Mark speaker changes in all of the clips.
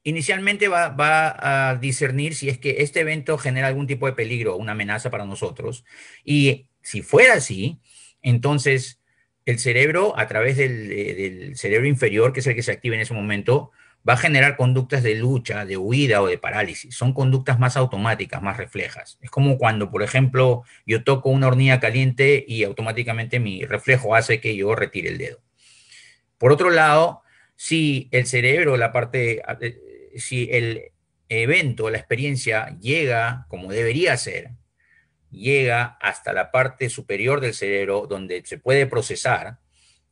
Speaker 1: inicialmente va a discernir si es que este evento genera algún tipo de peligro o una amenaza para nosotros. Y si fuera así, entonces el cerebro, a través del cerebro inferior, que es el que se activa en ese momento, va a generar conductas de lucha, de huida o de parálisis. Son conductas más automáticas, más reflejas. Es como cuando, por ejemplo, yo toco una hornilla caliente y automáticamente mi reflejo hace que yo retire el dedo. Por otro lado, si el cerebro, si el evento, la experiencia llega como debería ser, llega hasta la parte superior del cerebro donde se puede procesar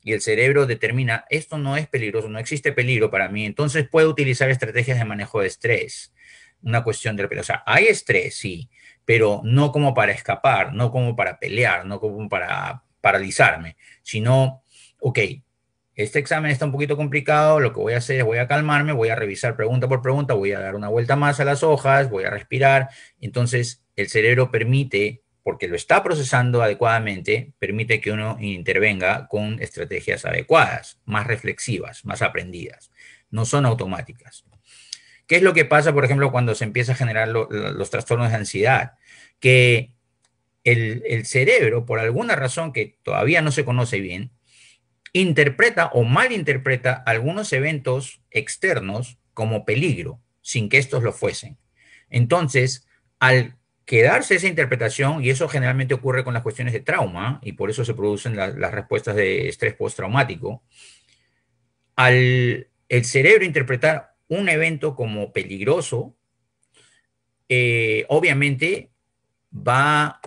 Speaker 1: y el cerebro determina, esto no es peligroso, no existe peligro para mí, entonces puede utilizar estrategias de manejo de estrés. Una cuestión o sea, hay estrés, sí, pero no como para escapar, no como para pelear, no como para paralizarme, sino, ok, este examen está un poquito complicado, lo que voy a hacer es voy a calmarme, voy a revisar pregunta por pregunta, voy a dar una vuelta más a las hojas, voy a respirar. Entonces, el cerebro permite, porque lo está procesando adecuadamente, permite que uno intervenga con estrategias adecuadas, más reflexivas, más aprendidas. No son automáticas. ¿Qué es lo que pasa, por ejemplo, cuando se empieza a generar los trastornos de ansiedad? Que el cerebro, por alguna razón que todavía no se conoce bien, interpreta o malinterpreta algunos eventos externos como peligro, sin que estos lo fuesen. Entonces, al quedarse esa interpretación, y eso generalmente ocurre con las cuestiones de trauma, y por eso se producen las respuestas de estrés postraumático, al el cerebro interpretar un evento como peligroso, obviamente va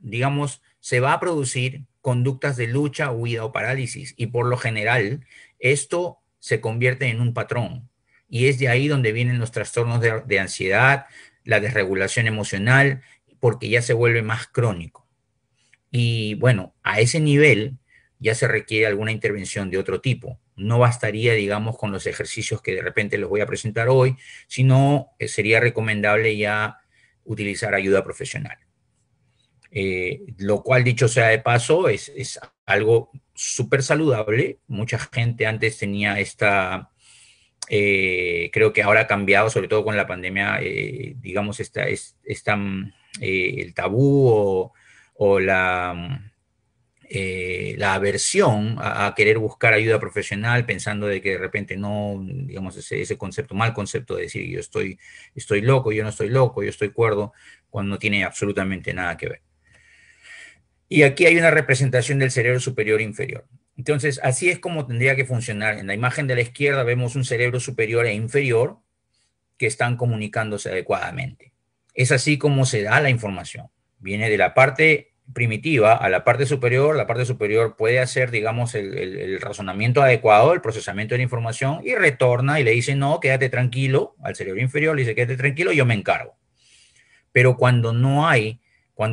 Speaker 1: digamos, se va a producir conductas de lucha, huida o parálisis. Y por lo general, esto se convierte en un patrón. Y es de ahí donde vienen los trastornos de ansiedad, la desregulación emocional, porque ya se vuelve más crónico. Y bueno, a ese nivel ya se requiere alguna intervención de otro tipo. No bastaría, digamos, con los ejercicios que de repente les voy a presentar hoy, sino sería recomendable ya utilizar ayuda profesional. Lo cual, dicho sea de paso, es algo súper saludable. Mucha gente antes tenía creo que ahora ha cambiado, sobre todo con la pandemia, digamos, el tabú o la aversión a querer buscar ayuda profesional pensando de que de repente no, digamos, ese concepto, mal concepto de decir estoy loco, yo no estoy loco, yo estoy cuerdo, cuando no tiene absolutamente nada que ver. Y aquí hay una representación del cerebro superior e inferior. Entonces, así es como tendría que funcionar. En la imagen de la izquierda vemos un cerebro superior e inferior que están comunicándose adecuadamente. Es así como se da la información. Viene de la parte primitiva a la parte superior puede hacer, digamos, el razonamiento adecuado, el procesamiento de la información y retorna y le dice, no, quédate tranquilo, al cerebro inferior le dice, quédate tranquilo, yo me encargo. Pero cuando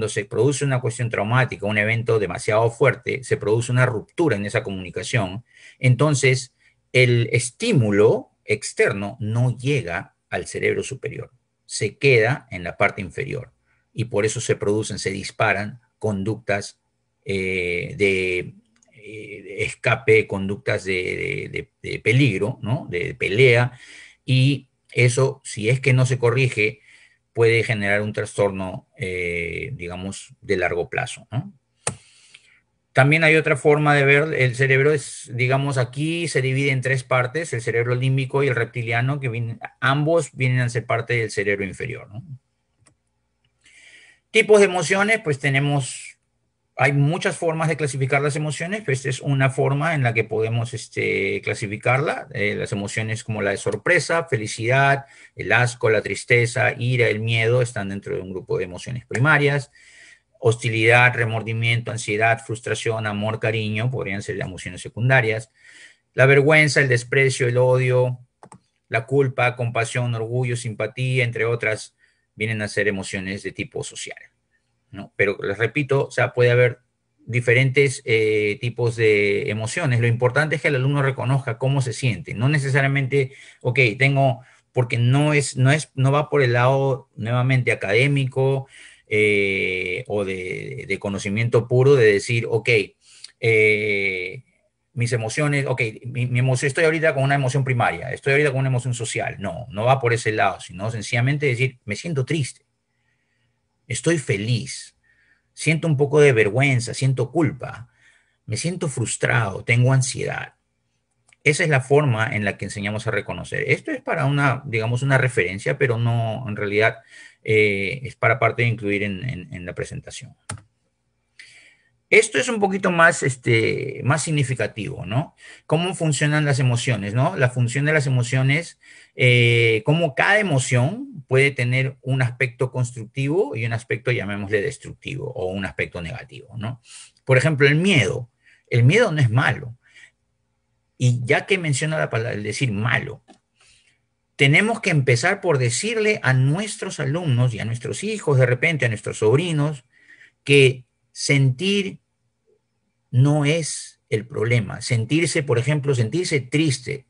Speaker 1: se produce una cuestión traumática, un evento demasiado fuerte, se produce una ruptura en esa comunicación, entonces el estímulo externo no llega al cerebro superior, se queda en la parte inferior y por eso se disparan conductas de escape, conductas de peligro, ¿no? De pelea, y eso, si es que no se corrige, puede generar un trastorno, digamos, de largo plazo, ¿no? También hay otra forma de ver el cerebro, es, digamos, aquí se divide en tres partes, el cerebro límbico y el reptiliano, ambos vienen a ser parte del cerebro inferior, ¿no? Tipos de emociones, pues hay muchas formas de clasificar las emociones, pero esta es una forma en la que podemos clasificarla. Las emociones como la de sorpresa, felicidad, el asco, la tristeza, ira, el miedo están dentro de un grupo de emociones primarias. Hostilidad, remordimiento, ansiedad, frustración, amor, cariño podrían ser emociones secundarias. La vergüenza, el desprecio, el odio, la culpa, compasión, orgullo, simpatía, entre otras, vienen a ser emociones de tipo social, ¿no? Pero les repito, o sea, puede haber diferentes tipos de emociones. Lo importante es que el alumno reconozca cómo se siente. No necesariamente, ok, porque no va por el lado nuevamente académico o de conocimiento puro de decir, ok, mis emociones, ok, mi emoción, estoy ahorita con una emoción primaria, estoy ahorita con una emoción social. No, no va por ese lado, sino sencillamente decir, me siento triste, estoy feliz, siento un poco de vergüenza, siento culpa, me siento frustrado, tengo ansiedad. Esa es la forma en la que enseñamos a reconocer. Esto es para una, digamos, una referencia, pero no, en realidad, es para parte de incluir en la presentación. Esto es un poquito más, más significativo, ¿no? ¿Cómo funcionan las emociones, ¿no? La función de las emociones, cómo cada emoción puede tener un aspecto constructivo y un aspecto, llamémosle, destructivo o un aspecto negativo, ¿no? Por ejemplo, el miedo no es malo. Y ya que menciona la palabra, el decir malo, tenemos que empezar por decirle a nuestros alumnos y a nuestros hijos, de repente a nuestros sobrinos, que sentir no es el problema. Sentirse, por ejemplo, sentirse triste,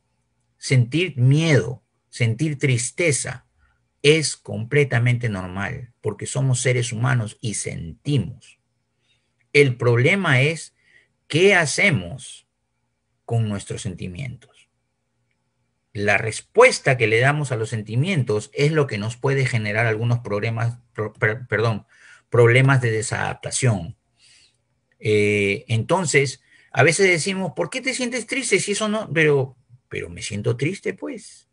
Speaker 1: sentir miedo, sentir tristeza, es completamente normal, porque somos seres humanos y sentimos. El problema es qué hacemos con nuestros sentimientos. La respuesta que le damos a los sentimientos es lo que nos puede generar algunos problemas de desadaptación. Entonces, a veces decimos, ¿por qué te sientes triste si eso no? Pero me siento triste, pues.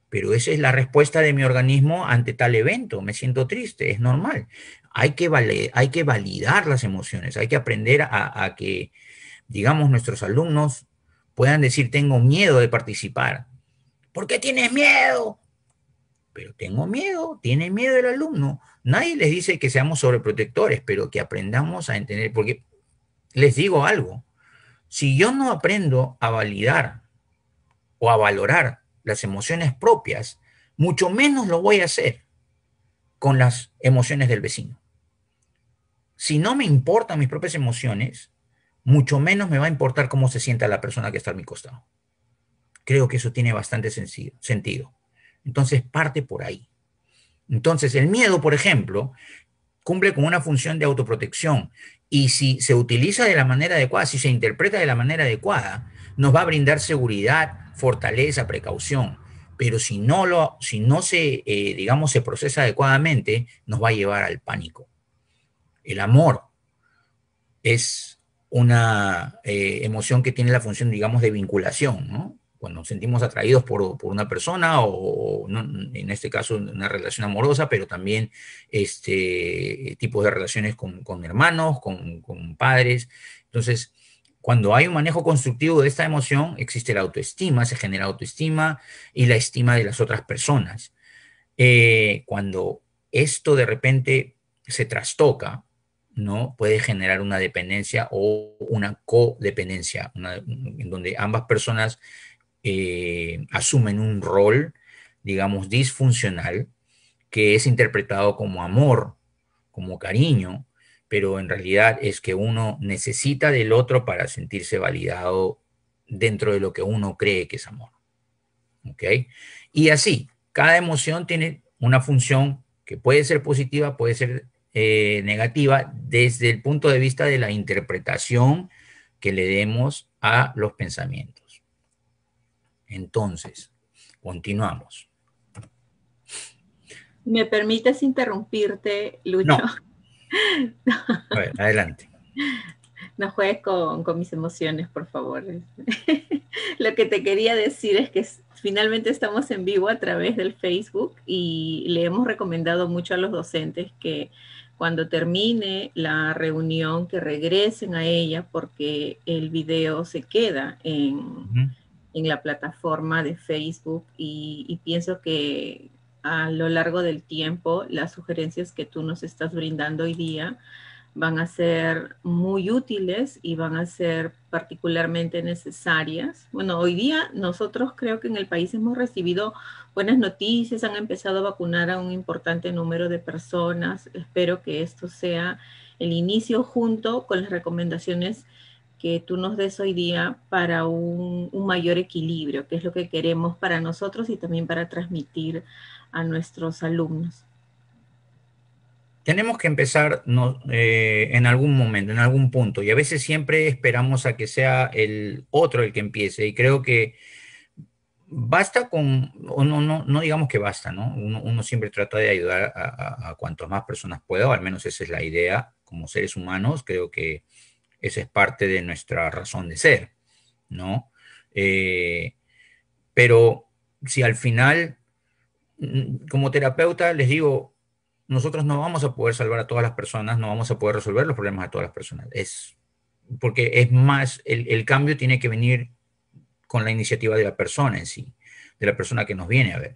Speaker 1: Pero esa es la respuesta de mi organismo ante tal evento. Me siento triste, es normal. Hay que validar las emociones, hay que aprender a que, digamos, nuestros alumnos puedan decir, tengo miedo de participar. ¿Por qué tienes miedo? Pero tengo miedo, tiene miedo el alumno. Nadie les dice que seamos sobreprotectores, pero que aprendamos a entender, porque les digo algo, si yo no aprendo a validar o a valorar las emociones propias, mucho menos lo voy a hacer con las emociones del vecino. Si no me importan mis propias emociones, mucho menos me va a importar cómo se sienta la persona que está a mi costado. Creo que eso tiene bastante sentido. Entonces parte por ahí. Entonces el miedo, por ejemplo, cumple con una función de autoprotección y si se utiliza de la manera adecuada, si se interpreta de la manera adecuada, nos va a brindar seguridad, fortaleza, precaución. Pero si no se, digamos, se procesa adecuadamente, nos va a llevar al pánico. El amor es una emoción que tiene la función, digamos, de vinculación, ¿no? Cuando nos sentimos atraídos por una persona o no, en este caso una relación amorosa, pero también tipos de relaciones con hermanos, con padres. Entonces, cuando hay un manejo constructivo de esta emoción, existe la autoestima, se genera autoestima y la estima de las otras personas. Cuando esto de repente se trastoca, ¿no? Puede generar una dependencia o una codependencia, en donde ambas personas asumen un rol, digamos, disfuncional, que es interpretado como amor, como cariño, pero en realidad es que uno necesita del otro para sentirse validado dentro de lo que uno cree que es amor. ¿Ok? Y así, cada emoción tiene una función que puede ser positiva, puede ser negativa, desde el punto de vista de la interpretación que le demos a los pensamientos. Entonces, continuamos.
Speaker 2: ¿Me permites interrumpirte, Lucho?
Speaker 1: No, a ver, adelante.
Speaker 2: No juegues con mis emociones, por favor. Lo que te quería decir es que finalmente estamos en vivo a través del Facebook y le hemos recomendado mucho a los docentes que cuando termine la reunión que regresen a ella porque el video se queda
Speaker 1: Ujú.
Speaker 2: en la plataforma de Facebook y pienso que a lo largo del tiempo las sugerencias que tú nos estás brindando hoy día van a ser muy útiles y van a ser particularmente necesarias. Bueno, hoy día nosotros creo que en el país hemos recibido buenas noticias, han empezado a vacunar a un importante número de personas. Espero que esto sea el inicio junto con las recomendaciones que tú nos des hoy día para un mayor equilibrio, que es lo que queremos para nosotros y también para transmitir a nuestros alumnos.
Speaker 1: tenemos que empezar en algún momento, en algún punto, y a veces siempre esperamos a que sea el otro el que empiece, y creo que basta con, o no digamos que basta, ¿no? Uno siempre trata de ayudar a cuantas más personas pueda, o al menos esa es la idea como seres humanos, creo que esa es parte de nuestra razón de ser, ¿no? Eh, pero si al final, como terapeuta, les digo, nosotros no vamos a poder salvar a todas las personas, no vamos a poder resolver los problemas de todas las personas. Porque es más, el cambio tiene que venir con la iniciativa de la persona en sí, de la persona que nos viene a ver.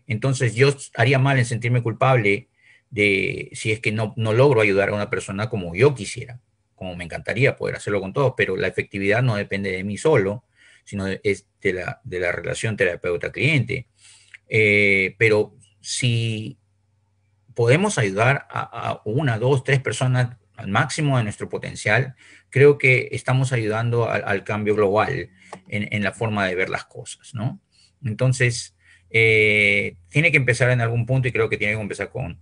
Speaker 1: Entonces yo haría mal en sentirme culpable de si es que no logro ayudar a una persona como yo quisiera, como me encantaría poder hacerlo con todos, pero la efectividad no depende de mí solo, sino es de la relación terapeuta-cliente. Pero si podemos ayudar a una, dos, tres personas al máximo de nuestro potencial, creo que estamos ayudando al cambio global en la forma de ver las cosas, ¿no? Entonces, tiene que empezar en algún punto y creo que tiene que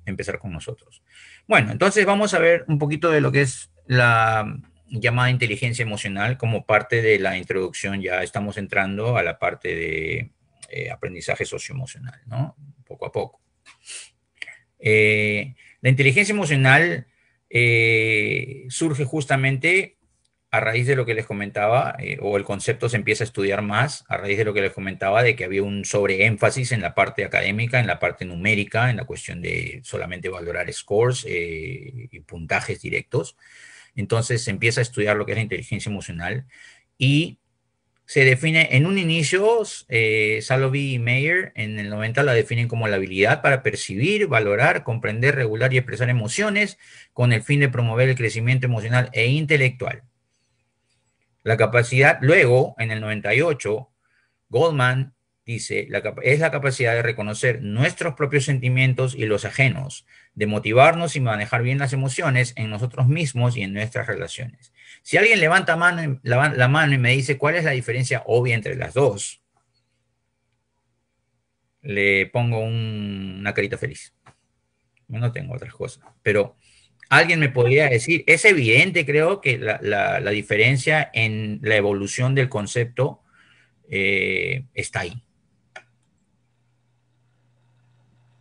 Speaker 1: empezar con nosotros. Bueno, entonces vamos a ver un poquito de lo que es la llamada inteligencia emocional como parte de la introducción. Ya estamos entrando a la parte de aprendizaje socioemocional, ¿no? Poco a poco. La inteligencia emocional surge justamente a raíz de lo que les comentaba, o el concepto se empieza a estudiar más a raíz de lo que les comentaba, de que había un sobreénfasis en la parte académica, en la parte numérica, en la cuestión de solamente valorar scores y puntajes directos. Entonces se empieza a estudiar lo que es la inteligencia emocional y se define en un inicio, Salovey y Meyer en el 90 la definen como la habilidad para percibir, valorar, comprender, regular y expresar emociones con el fin de promover el crecimiento emocional e intelectual. La capacidad, luego, en el 98, Goldman dice, es la capacidad de reconocer nuestros propios sentimientos y los ajenos, de motivarnos y manejar bien las emociones en nosotros mismos y en nuestras relaciones. Si alguien levanta la mano y me dice cuál es la diferencia obvia entre las dos, le pongo una carita feliz. Yo no tengo otras cosas, pero alguien me podría decir, es evidente, creo, que la diferencia en la evolución del concepto está ahí.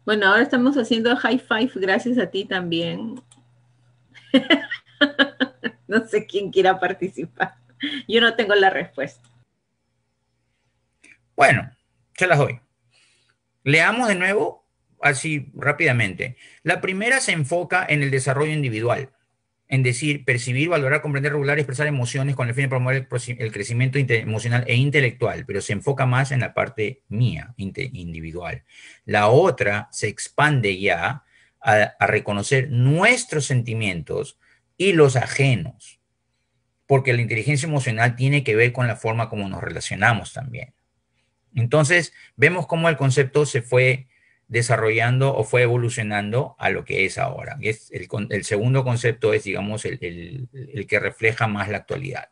Speaker 2: Bueno, ahora estamos haciendo high five gracias a ti también. No sé quién quiera participar. Yo no tengo la respuesta.
Speaker 1: Bueno, se las doy. Leamos de nuevo así rápidamente. La primera se enfoca en el desarrollo individual, en decir, percibir, valorar, comprender, regular y expresar emociones con el fin de promover el crecimiento emocional e intelectual, pero se enfoca más en la parte mía, individual. La otra se expande ya a reconocer nuestros sentimientos y los ajenos, porque la inteligencia emocional tiene que ver con la forma como nos relacionamos también. Entonces, vemos cómo el concepto se fue desarrollando o fue evolucionando a lo que es ahora. El segundo concepto es, digamos, el que refleja más la actualidad.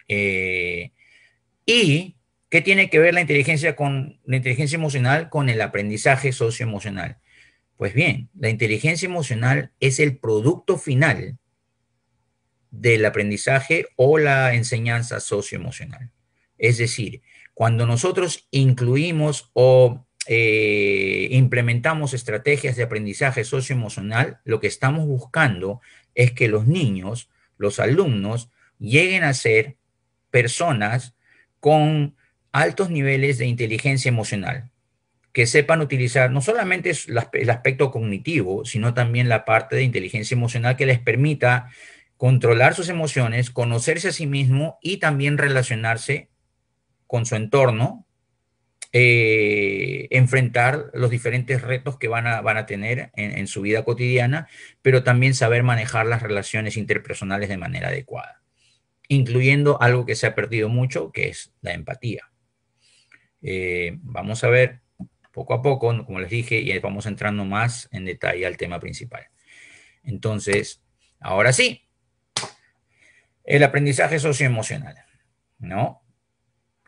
Speaker 1: ¿Y qué tiene que ver la inteligencia emocional con el aprendizaje socioemocional? Pues bien, la inteligencia emocional es el producto final del aprendizaje o la enseñanza socioemocional. Es decir, cuando nosotros incluimos o implementamos estrategias de aprendizaje socioemocional, lo que estamos buscando es que los niños, los alumnos, lleguen a ser personas con altos niveles de inteligencia emocional, que sepan utilizar no solamente el aspecto cognitivo, sino también la parte de inteligencia emocional que les permita controlar sus emociones, conocerse a sí mismo y también relacionarse con su entorno, enfrentar los diferentes retos que van a tener en su vida cotidiana, pero también saber manejar las relaciones interpersonales de manera adecuada, incluyendo algo que se ha perdido mucho, que es la empatía. Vamos a ver poco a poco, como les dije, y vamos entrando más en detalle al tema principal. Entonces, ahora sí, el aprendizaje socioemocional, ¿no?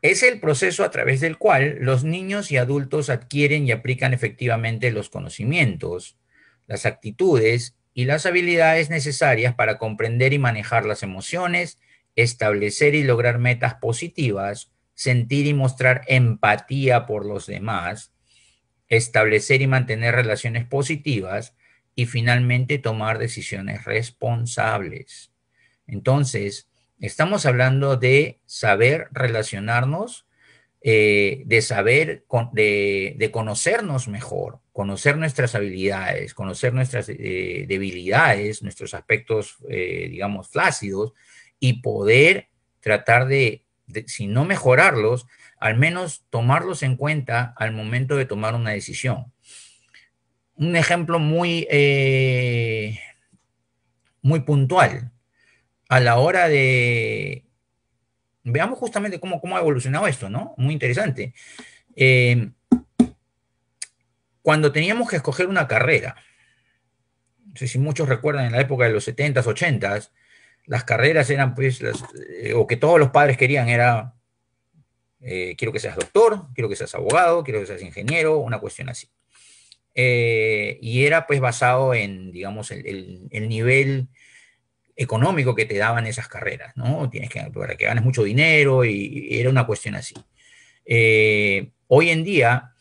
Speaker 1: Es el proceso a través del cual los niños y adultos adquieren y aplican efectivamente los conocimientos las actitudes y las habilidades necesarias para comprender y manejar las emociones, establecer y lograr metas positivas, sentir y mostrar empatía por los demás, establecer y mantener relaciones positivas y finalmente tomar decisiones responsables. Entonces, estamos hablando de saber relacionarnos, de saber, de conocernos mejor, conocer nuestras habilidades, conocer nuestras debilidades, nuestros aspectos, digamos, flácidos, y poder tratar si no mejorarlos, al menos tomarlos en cuenta al momento de tomar una decisión. Un ejemplo muy puntual. A la hora de... Veamos justamente cómo ha evolucionado esto, ¿no? Muy interesante. Eh, Cuando teníamos que escoger una carrera, no sé si muchos recuerdan en la época de los 70s, 80s, las carreras eran pues, o que todos los padres querían era, quiero que seas doctor, quiero que seas abogado, quiero que seas ingeniero, una cuestión así. Y era pues basado en, digamos, el nivel económico que te daban esas carreras, ¿no? Tienes que, para que ganes mucho dinero y era una cuestión así. Hoy en día,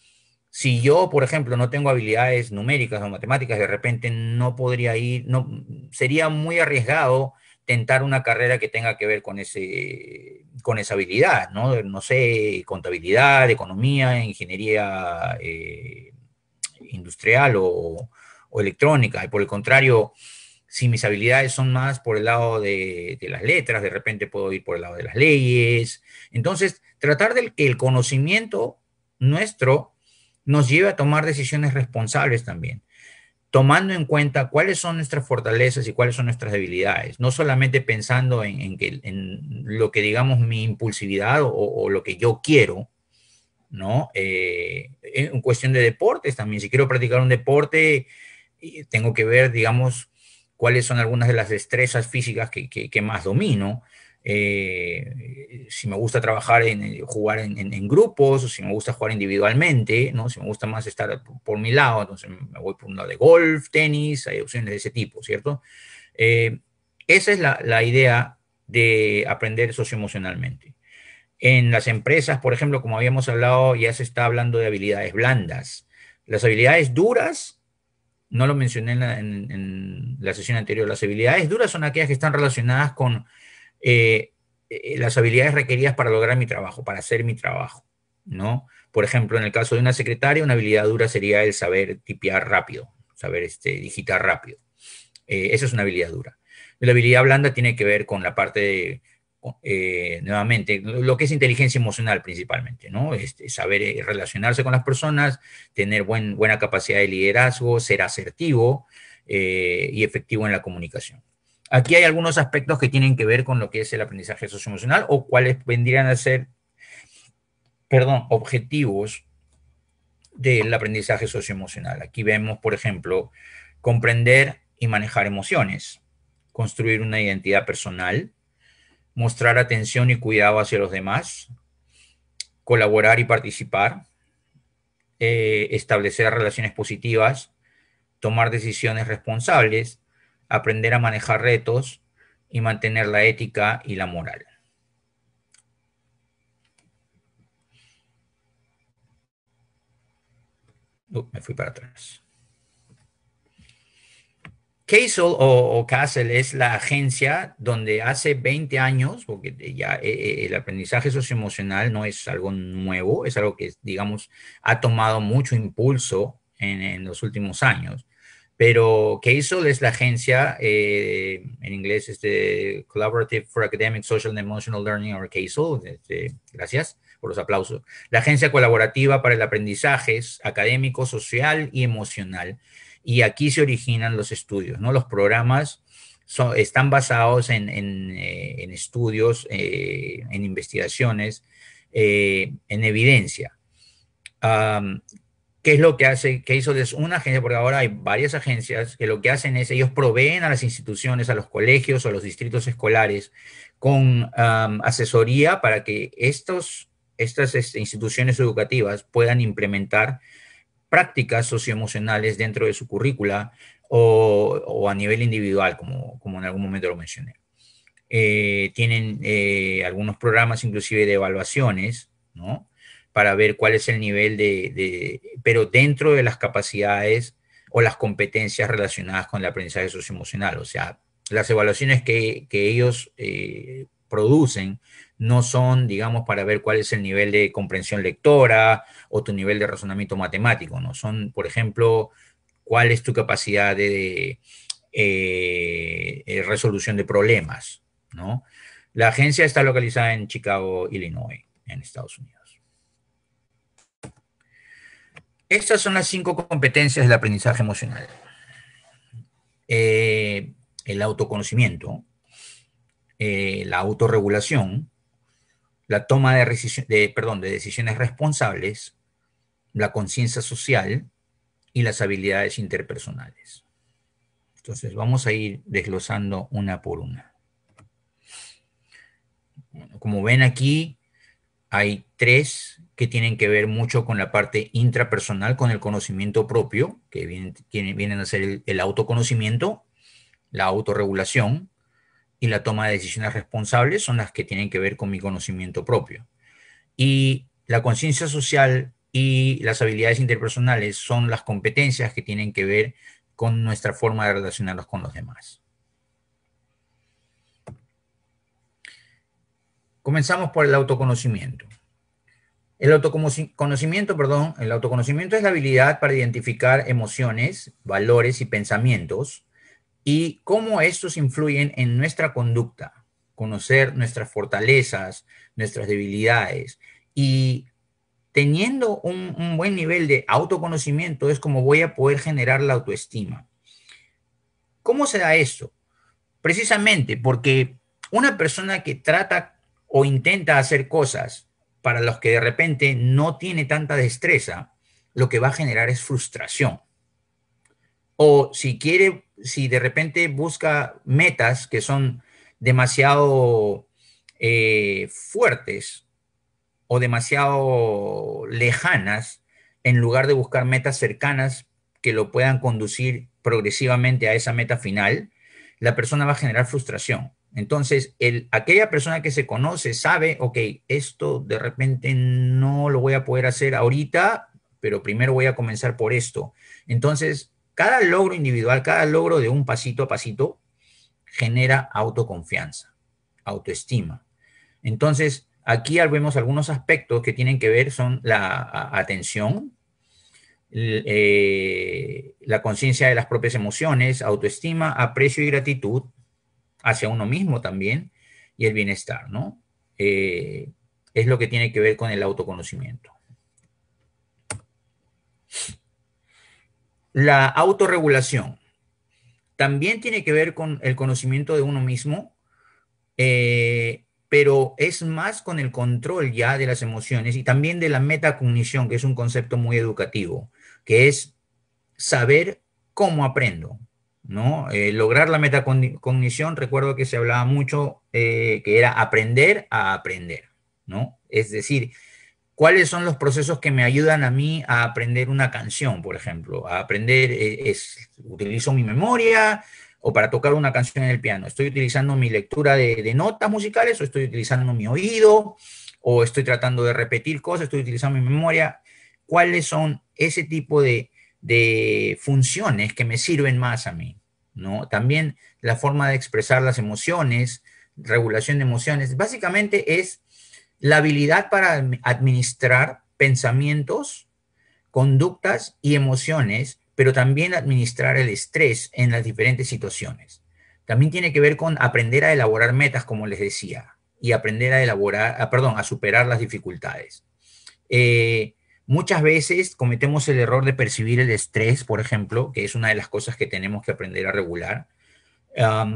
Speaker 1: si yo, por ejemplo, no tengo habilidades numéricas o matemáticas, de repente no podría ir, no, sería muy arriesgado tentar una carrera que tenga que ver con esa habilidad, ¿no? No sé, contabilidad, economía, ingeniería industrial o electrónica. Y por el contrario, si mis habilidades son más por el lado de las letras, de repente puedo ir por el lado de las leyes. Entonces, tratar de que el conocimiento nuestro nos lleve a tomar decisiones responsables también, tomando en cuenta cuáles son nuestras fortalezas y cuáles son nuestras debilidades, no solamente pensando en lo que digamos mi impulsividad o lo que yo quiero, ¿no? En cuestión de deportes también, si quiero practicar un deporte, tengo que ver, digamos, cuáles son algunas de las destrezas físicas que más domino. Si me gusta trabajar jugar en grupos, o si me gusta jugar individualmente, ¿no? Si me gusta más estar por mi lado, entonces me voy por un lado de golf, tenis, hay opciones de ese tipo, ¿cierto? Eh, Esa es la idea de aprender socioemocionalmente. En las empresas, por ejemplo, como habíamos hablado, ya se está hablando de habilidades blandas. Las habilidades duras, no lo mencioné en la sesión anterior, las habilidades duras son aquellas que están relacionadas con las habilidades requeridas para lograr mi trabajo, para hacer mi trabajo, ¿no? Por ejemplo, en el caso de una secretaria, una habilidad dura sería el saber tipear rápido, saber digitar rápido. Esa es una habilidad dura. La habilidad blanda tiene que ver con la parte de, nuevamente, lo que es inteligencia emocional principalmente, ¿no? Saber relacionarse con las personas, tener buena capacidad de liderazgo, ser asertivo y efectivo en la comunicación. Aquí hay algunos aspectos que tienen que ver con lo que es el aprendizaje socioemocional o cuáles vendrían a ser, perdón, objetivos del aprendizaje socioemocional. Aquí vemos, por ejemplo, comprender y manejar emociones, construir una identidad personal, mostrar atención y cuidado hacia los demás, colaborar y participar, establecer relaciones positivas, tomar decisiones responsables, aprender a manejar retos y mantener la ética y la moral. Me fui para atrás. CASEL o CASEL es la agencia donde hace 20 años, porque ya el aprendizaje socioemocional no es algo nuevo, es algo que, digamos, ha tomado mucho impulso en los últimos años. Pero CASEL es la agencia, en inglés es de Collaborative for Academic, Social and Emotional Learning, o CASEL, gracias por los aplausos. La agencia colaborativa para el aprendizaje académico, social y emocional. Y aquí se originan los estudios, ¿no? Los programas están basados en estudios, en investigaciones, en evidencia. ¿Qué es lo que hace? ¿Qué hizo? Es una agencia, porque ahora hay varias agencias que lo que hacen es, ellos proveen a las instituciones, a los colegios o a los distritos escolares con asesoría para que estas instituciones educativas puedan implementar prácticas socioemocionales dentro de su currícula o a nivel individual, como en algún momento lo mencioné. Tienen algunos programas inclusive de evaluaciones, ¿no? Para ver cuál es el nivel pero dentro de las capacidades o las competencias relacionadas con el aprendizaje socioemocional. O sea, las evaluaciones que ellos producen no son, digamos, para ver cuál es el nivel de comprensión lectora o tu nivel de razonamiento matemático, ¿no? Son, por ejemplo, cuál es tu capacidad de resolución de problemas, ¿no? La agencia está localizada en Chicago, Illinois, en Estados Unidos. Estas son las 5 competencias del aprendizaje emocional. El autoconocimiento, la autorregulación, la toma de decisiones responsables, la conciencia social y las habilidades interpersonales. Entonces, vamos a ir desglosando una por una. Bueno, como ven aquí, hay 3 que tienen que ver mucho con la parte intrapersonal, con el conocimiento propio, que vienen a ser el autoconocimiento, la autorregulación y la toma de decisiones responsables son las que tienen que ver con mi conocimiento propio. Y la conciencia social y las habilidades interpersonales son las competencias que tienen que ver con nuestra forma de relacionarnos con los demás. Comenzamos por el autoconocimiento. El autoconocimiento es la habilidad para identificar emociones, valores y pensamientos y cómo estos influyen en nuestra conducta, conocer nuestras fortalezas, nuestras debilidades y teniendo un buen nivel de autoconocimiento es como voy a poder generar la autoestima. ¿Cómo se da esto? Precisamente porque una persona que trata o intenta hacer cosas para los que de repente no tiene tanta destreza, lo que va a generar es frustración. O si de repente busca metas que son demasiado fuertes o demasiado lejanas, en lugar de buscar metas cercanas que lo puedan conducir progresivamente a esa meta final, la persona va a generar frustración. Entonces, aquella persona que se conoce sabe, ok, esto de repente no lo voy a poder hacer ahorita, pero primero voy a comenzar por esto. Entonces, cada logro individual, cada logro de un pasito a pasito, genera autoconfianza, autoestima. Entonces, aquí vemos algunos aspectos que tienen que ver, son la atención, la conciencia de las propias emociones, autoestima, aprecio y gratitud hacia uno mismo también, y el bienestar, ¿no? Es lo que tiene que ver con el autoconocimiento. La autorregulación también tiene que ver con el conocimiento de uno mismo, pero es más con el control ya de las emociones y también de la metacognición, que es un concepto muy educativo, que es saber cómo aprendo, ¿no? Lograr la metacognición, recuerdo que se hablaba mucho que era aprender a aprender, ¿no? Es decir, ¿cuáles son los procesos que me ayudan a mí a aprender una canción, por ejemplo? A aprender, utilizo mi memoria o para tocar una canción en el piano. ¿Estoy utilizando mi lectura de notas musicales o estoy utilizando mi oído o estoy tratando de repetir cosas, estoy utilizando mi memoria? ¿Cuáles son ese tipo de funciones que me sirven más a mí, ¿no? También la forma de expresar las emociones, regulación de emociones, básicamente es la habilidad para administrar pensamientos, conductas y emociones, pero también administrar el estrés en las diferentes situaciones. También tiene que ver con aprender a elaborar metas, como les decía, y aprender a superar las dificultades. Muchas veces cometemos el error de percibir el estrés, por ejemplo, que es una de las cosas que tenemos que aprender a regular,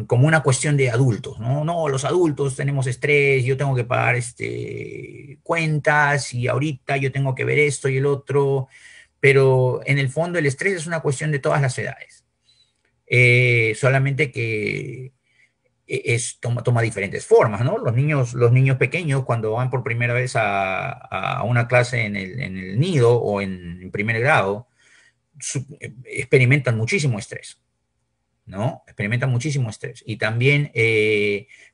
Speaker 1: como una cuestión de adultos, ¿no? No, los adultos tenemos estrés, yo tengo que pagar cuentas y ahorita yo tengo que ver esto y el otro, pero en el fondo el estrés es una cuestión de todas las edades. Solamente que toma diferentes formas, ¿no? Los niños pequeños cuando van por primera vez a una clase en el nido o en primer grado, experimentan muchísimo estrés, ¿no? Experimentan muchísimo estrés. Y también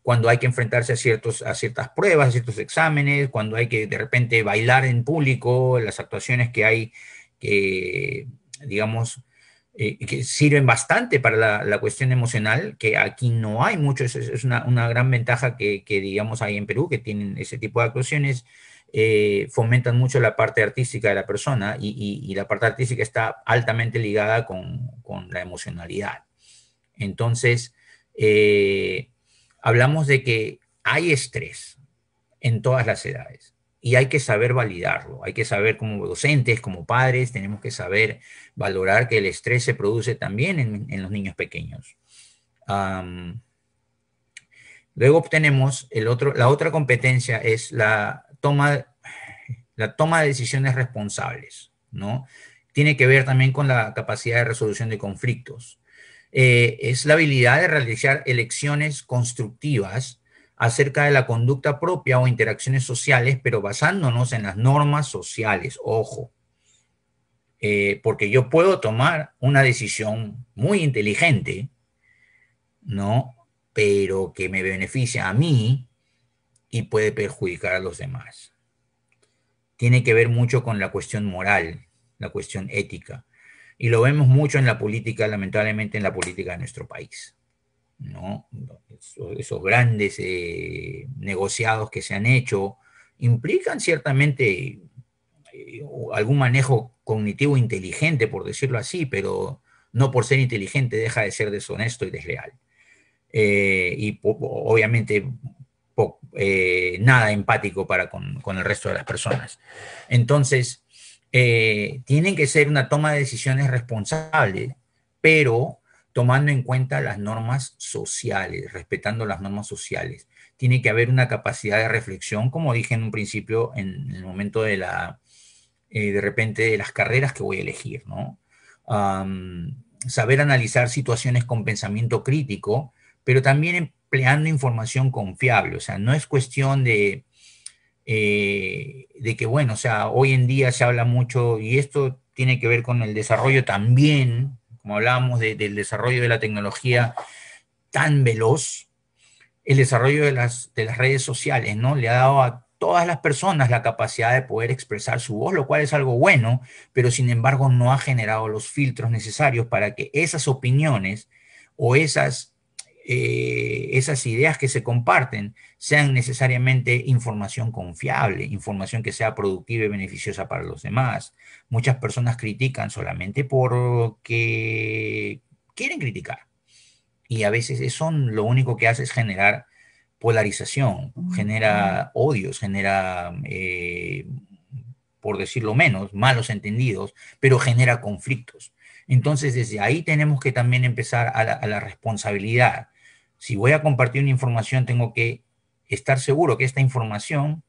Speaker 1: cuando hay que enfrentarse a ciertas pruebas, a ciertos exámenes, cuando hay que de repente bailar en público, las actuaciones que hay que, digamos, que sirven bastante para la cuestión emocional, que aquí no hay mucho, es una gran ventaja digamos, hay en Perú, que tienen ese tipo de actuaciones, fomentan mucho la parte artística de la persona y la parte artística está altamente ligada con la emocionalidad. Entonces, hablamos de que hay estrés en todas las edades y hay que saber validarlo. Hay que saber como docentes, como padres, tenemos que saber valorar que el estrés se produce también en los niños pequeños. Luego obtenemos la otra competencia es la toma de decisiones responsables, ¿no? Tiene que ver también con la capacidad de resolución de conflictos. Es la habilidad de realizar elecciones constructivas acerca de la conducta propia o interacciones sociales, pero basándonos en las normas sociales, ojo, porque yo puedo tomar una decisión muy inteligente, ¿no? Pero que me beneficia a mí y puede perjudicar a los demás. Tiene que ver mucho con la cuestión moral, la cuestión ética. Y lo vemos mucho en la política, lamentablemente en la política de nuestro país, ¿no? Esos grandes negociados que se han hecho implican ciertamente algún manejo cognitivo inteligente, por decirlo así, pero no por ser inteligente deja de ser deshonesto y desleal. Obviamente nada empático con el resto de las personas. Entonces, tienen que ser una toma de decisiones responsable, pero tomando en cuenta las normas sociales, respetando las normas sociales. Tiene que haber una capacidad de reflexión, como dije en un principio, en el momento de repente, de las carreras que voy a elegir, ¿no? Saber analizar situaciones con pensamiento crítico, pero también empleando información confiable. O sea, no es cuestión de que, bueno, o sea, hoy en día se habla mucho, y esto tiene que ver con el desarrollo también, como hablábamos del desarrollo de la tecnología tan veloz, el desarrollo de las redes sociales, ¿no? Le ha dado a todas las personas la capacidad de poder expresar su voz, lo cual es algo bueno, pero sin embargo no ha generado los filtros necesarios para que esas opiniones o esas ideas que se comparten sean necesariamente información confiable, información que sea productiva y beneficiosa para los demás. Muchas personas critican solamente porque quieren criticar. Y a veces eso lo único que hace es generar polarización, genera odios, genera, por decirlo menos, malos entendidos, pero genera conflictos. Entonces, desde ahí tenemos que también empezar a la responsabilidad. Si voy a compartir una información, tengo que estar seguro que esta información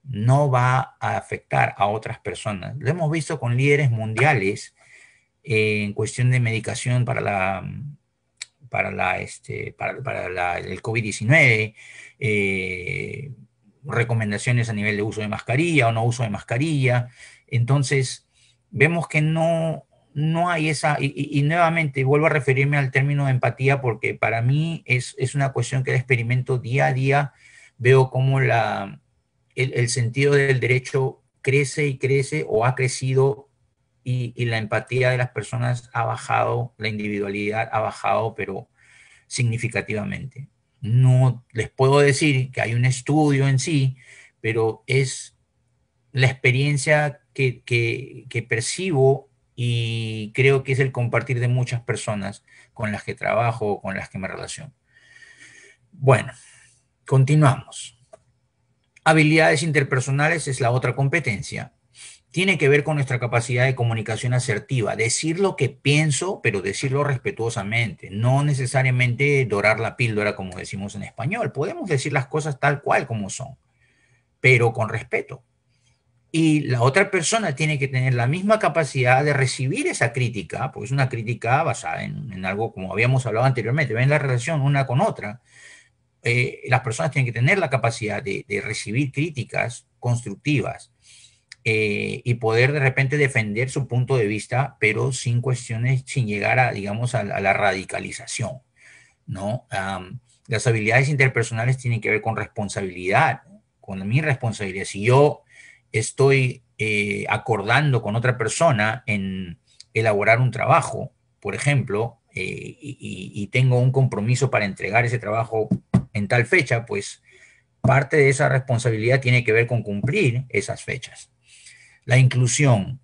Speaker 1: no va a afectar a otras personas. Lo hemos visto con líderes mundiales en cuestión de medicación el COVID-19, recomendaciones a nivel de uso de mascarilla o no uso de mascarilla. Entonces, vemos que no hay esa, y nuevamente vuelvo a referirme al término de empatía porque para mí es una cuestión que la experimento día a día, veo cómo el sentido del derecho crece y crece o ha crecido y la empatía de las personas ha bajado, la individualidad ha bajado, pero significativamente. No les puedo decir que hay un estudio en sí, pero es la experiencia que percibo y creo que es el compartir de muchas personas con las que trabajo, con las que me relaciono. Bueno, continuamos. Habilidades interpersonales es la otra competencia. Tiene que ver con nuestra capacidad de comunicación asertiva, decir lo que pienso, pero decirlo respetuosamente, no necesariamente dorar la píldora como decimos en español. Podemos decir las cosas tal cual como son, pero con respeto. Y la otra persona tiene que tener la misma capacidad de recibir esa crítica, porque es una crítica basada en algo como habíamos hablado anteriormente, ven la relación una con otra. Las personas tienen que tener la capacidad de recibir críticas constructivas y poder de repente defender su punto de vista, pero sin cuestiones, sin llegar a, digamos, a la radicalización, ¿no? Las habilidades interpersonales tienen que ver con responsabilidad, con mi responsabilidad. Si yo estoy acordando con otra persona en elaborar un trabajo, por ejemplo, y tengo un compromiso para entregar ese trabajo en tal fecha, pues parte de esa responsabilidad tiene que ver con cumplir esas fechas. La inclusión.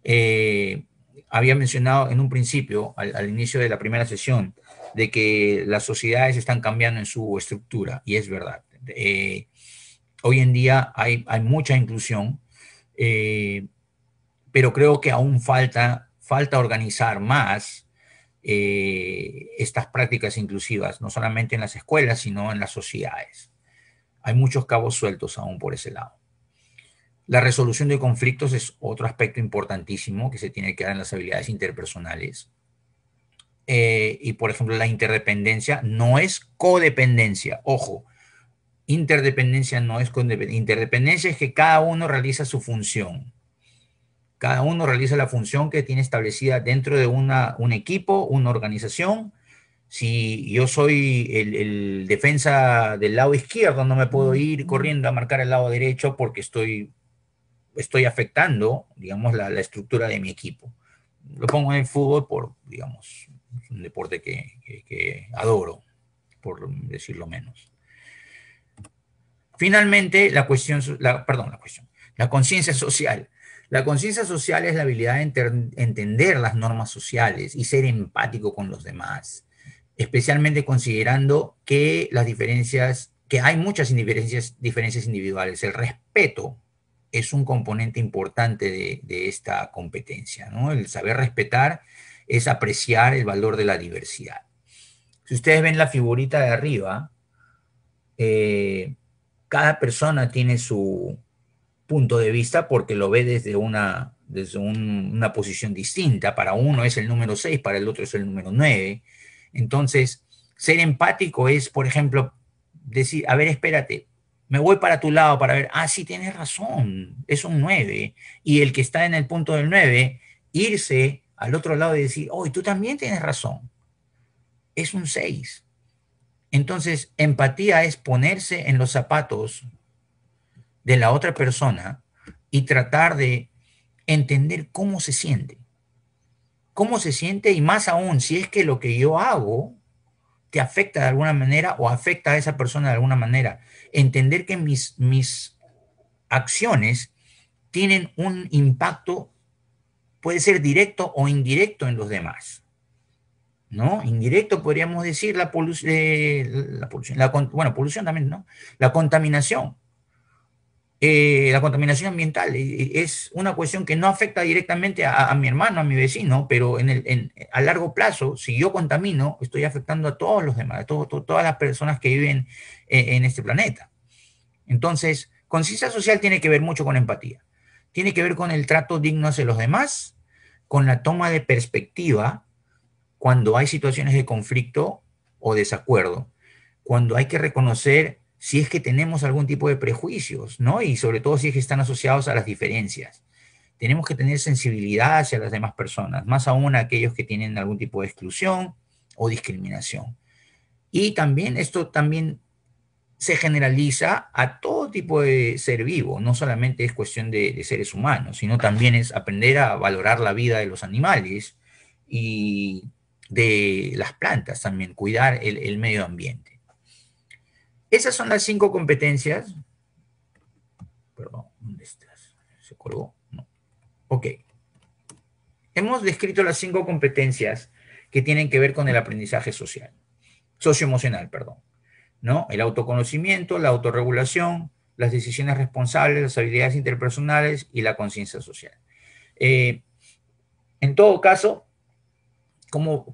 Speaker 1: Eh, Había mencionado en un principio, al inicio de la primera sesión, de que las sociedades están cambiando en su estructura, y es verdad. Hoy en día hay mucha inclusión, eh, pero creo que aún falta organizar más estas prácticas inclusivas, no solamente en las escuelas, sino en las sociedades. Hay muchos cabos sueltos aún por ese lado. La resolución de conflictos es otro aspecto importantísimo que se tiene que dar en las habilidades interpersonales. Y por ejemplo, la interdependencia no es codependencia. Ojo, interdependencia no es codependencia. Interdependencia es que cada uno realiza su función. Cada uno realiza la función que tiene establecida dentro de un equipo, una organización. Si yo soy el defensa del lado izquierdo, no me puedo ir corriendo a marcar el lado derecho porque estoy afectando, digamos, la estructura de mi equipo. Lo pongo en el fútbol por, digamos, un deporte que adoro, por decirlo menos. Finalmente, la conciencia social. La conciencia social es la habilidad de entender las normas sociales y ser empático con los demás, especialmente considerando que que hay muchas diferencias individuales. El respeto es un componente importante de esta competencia, ¿no? El saber respetar es apreciar el valor de la diversidad. Si ustedes ven la figurita de arriba, eh, cada persona tiene su punto de vista porque lo ve desde una posición distinta. Para uno es el número 6, para el otro es el número 9. Entonces, ser empático es, por ejemplo, decir, a ver, espérate, me voy para tu lado para ver, sí, tienes razón, es un 9. Y el que está en el punto del 9, irse al otro lado y decir, oh, tú también tienes razón, es un 6. Entonces, empatía es ponerse en los zapatos de la otra persona y tratar de entender cómo se siente y más aún si es que lo que yo hago te afecta de alguna manera o afecta a esa persona de alguna manera. Entender que mis acciones tienen un impacto, puede ser directo o indirecto en los demás, ¿no? Indirecto podríamos decir polución también, ¿no? La contaminación. La contaminación ambiental es una cuestión que no afecta directamente a mi hermano, a mi vecino, pero a largo plazo, si yo contamino, estoy afectando a todos los demás, todas las personas que viven en este planeta. Entonces, conciencia social tiene que ver mucho con empatía. Tiene que ver con el trato digno hacia los demás, con la toma de perspectiva cuando hay situaciones de conflicto o desacuerdo, cuando hay que reconocer si es que tenemos algún tipo de prejuicios, ¿no? Y sobre todo si es que están asociados a las diferencias. Tenemos que tener sensibilidad hacia las demás personas, más aún aquellos que tienen algún tipo de exclusión o discriminación. Y también esto también se generaliza a todo tipo de ser vivo, no solamente es cuestión de seres humanos, sino también es aprender a valorar la vida de los animales y de las plantas también, cuidar el medio ambiente. Esas son las 5 competencias. Perdón, ¿dónde estás? ¿Se colgó? No. Ok. Hemos descrito las 5 competencias que tienen que ver con el aprendizaje socioemocional, perdón, ¿no? El autoconocimiento, la autorregulación, las decisiones responsables, las habilidades interpersonales y la conciencia social. En todo caso, como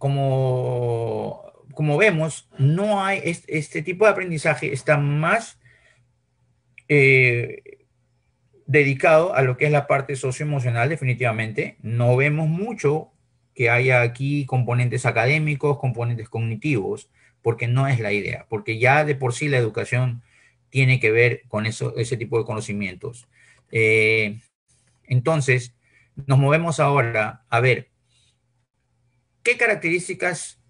Speaker 1: vemos, no hay este tipo de aprendizaje está más dedicado a lo que es la parte socioemocional, definitivamente. No vemos mucho que haya aquí componentes académicos, componentes cognitivos, porque no es la idea, porque ya de por sí la educación tiene que ver con ese tipo de conocimientos. Entonces, nos movemos ahora a ver qué características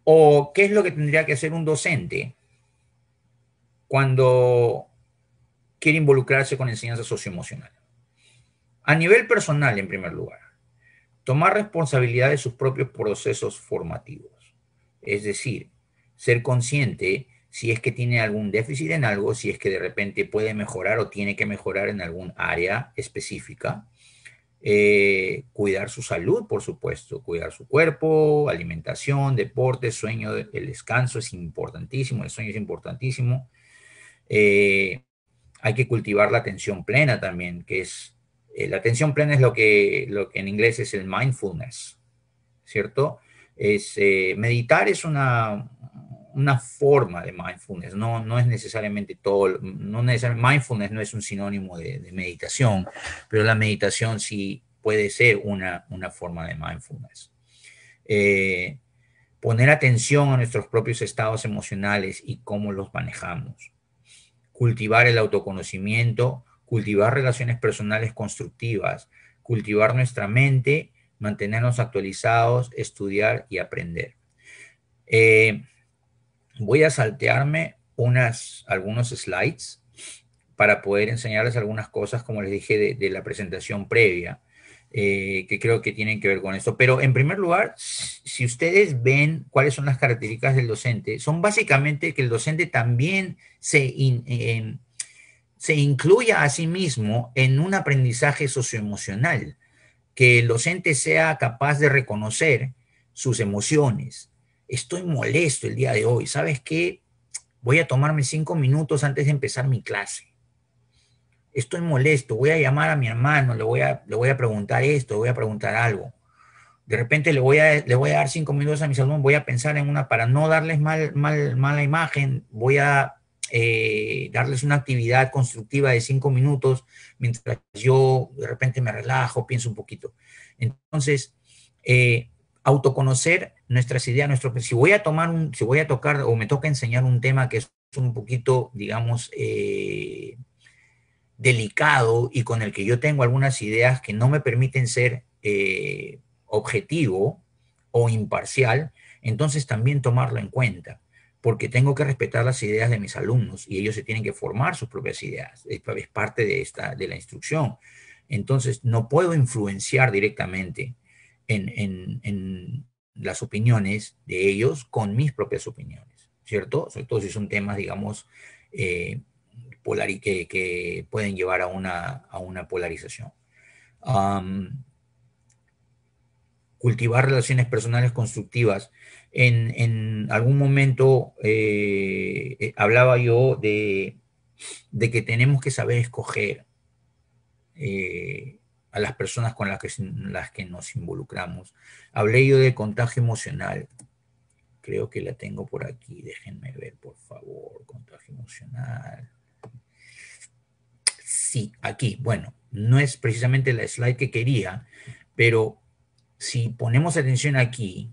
Speaker 1: o qué es lo que tendría que hacer un docente cuando quiere involucrarse con enseñanza socioemocional. A nivel personal, en primer lugar, tomar responsabilidad de sus propios procesos formativos. Es decir, ser consciente si es que tiene algún déficit en algo, si es que de repente puede mejorar o tiene que mejorar en algún área específica. Cuidar su salud, por supuesto, cuidar su cuerpo, alimentación, deporte, sueño, el descanso es importantísimo, el sueño es importantísimo. Eh, Hay que cultivar la atención plena también, que es, la atención plena es lo que en inglés es el mindfulness, ¿cierto? Meditar es una forma de mindfulness, no es necesariamente todo, no necesariamente, mindfulness no es un sinónimo de meditación, pero la meditación sí puede ser una forma de mindfulness. Poner atención a nuestros propios estados emocionales y cómo los manejamos. Cultivar el autoconocimiento, cultivar relaciones personales constructivas, cultivar nuestra mente, mantenernos actualizados, estudiar y aprender. Voy a saltearme algunos slides para poder enseñarles algunas cosas, como les dije, de la presentación previa, que creo que tienen que ver con esto. Pero en primer lugar, si ustedes ven cuáles son las características del docente, son básicamente que el docente también se incluya a sí mismo en un aprendizaje socioemocional, que el docente sea capaz de reconocer sus emociones. Estoy molesto el día de hoy, ¿sabes qué? Voy a tomarme 5 minutos antes de empezar mi clase. Estoy molesto, voy a llamar a mi hermano, le voy a preguntar esto, le voy a preguntar algo. De repente le voy a dar 5 minutos a mis alumnos, voy a pensar en para no darles mala imagen, voy a darles una actividad constructiva de 5 minutos mientras yo de repente me relajo, pienso un poquito. Entonces, autoconocer nuestras ideas, si voy a tocar o me toca enseñar un tema que es un poquito, digamos, delicado y con el que yo tengo algunas ideas que no me permiten ser objetivo o imparcial, entonces también tomarlo en cuenta, porque tengo que respetar las ideas de mis alumnos y ellos se tienen que formar sus propias ideas, es parte de la instrucción. Entonces no puedo influenciar directamente en las opiniones de ellos con mis propias opiniones, ¿cierto? Sobre todo si son temas, digamos, que pueden llevar a una polarización. Cultivar relaciones personales constructivas. En algún momento hablaba yo de que tenemos que saber escoger a las personas con las que nos involucramos. Hablé yo de contagio emocional. Creo que la tengo por aquí. Déjenme ver, por favor. Contagio emocional. Sí, aquí. Bueno, no es precisamente la slide que quería, pero si ponemos atención aquí,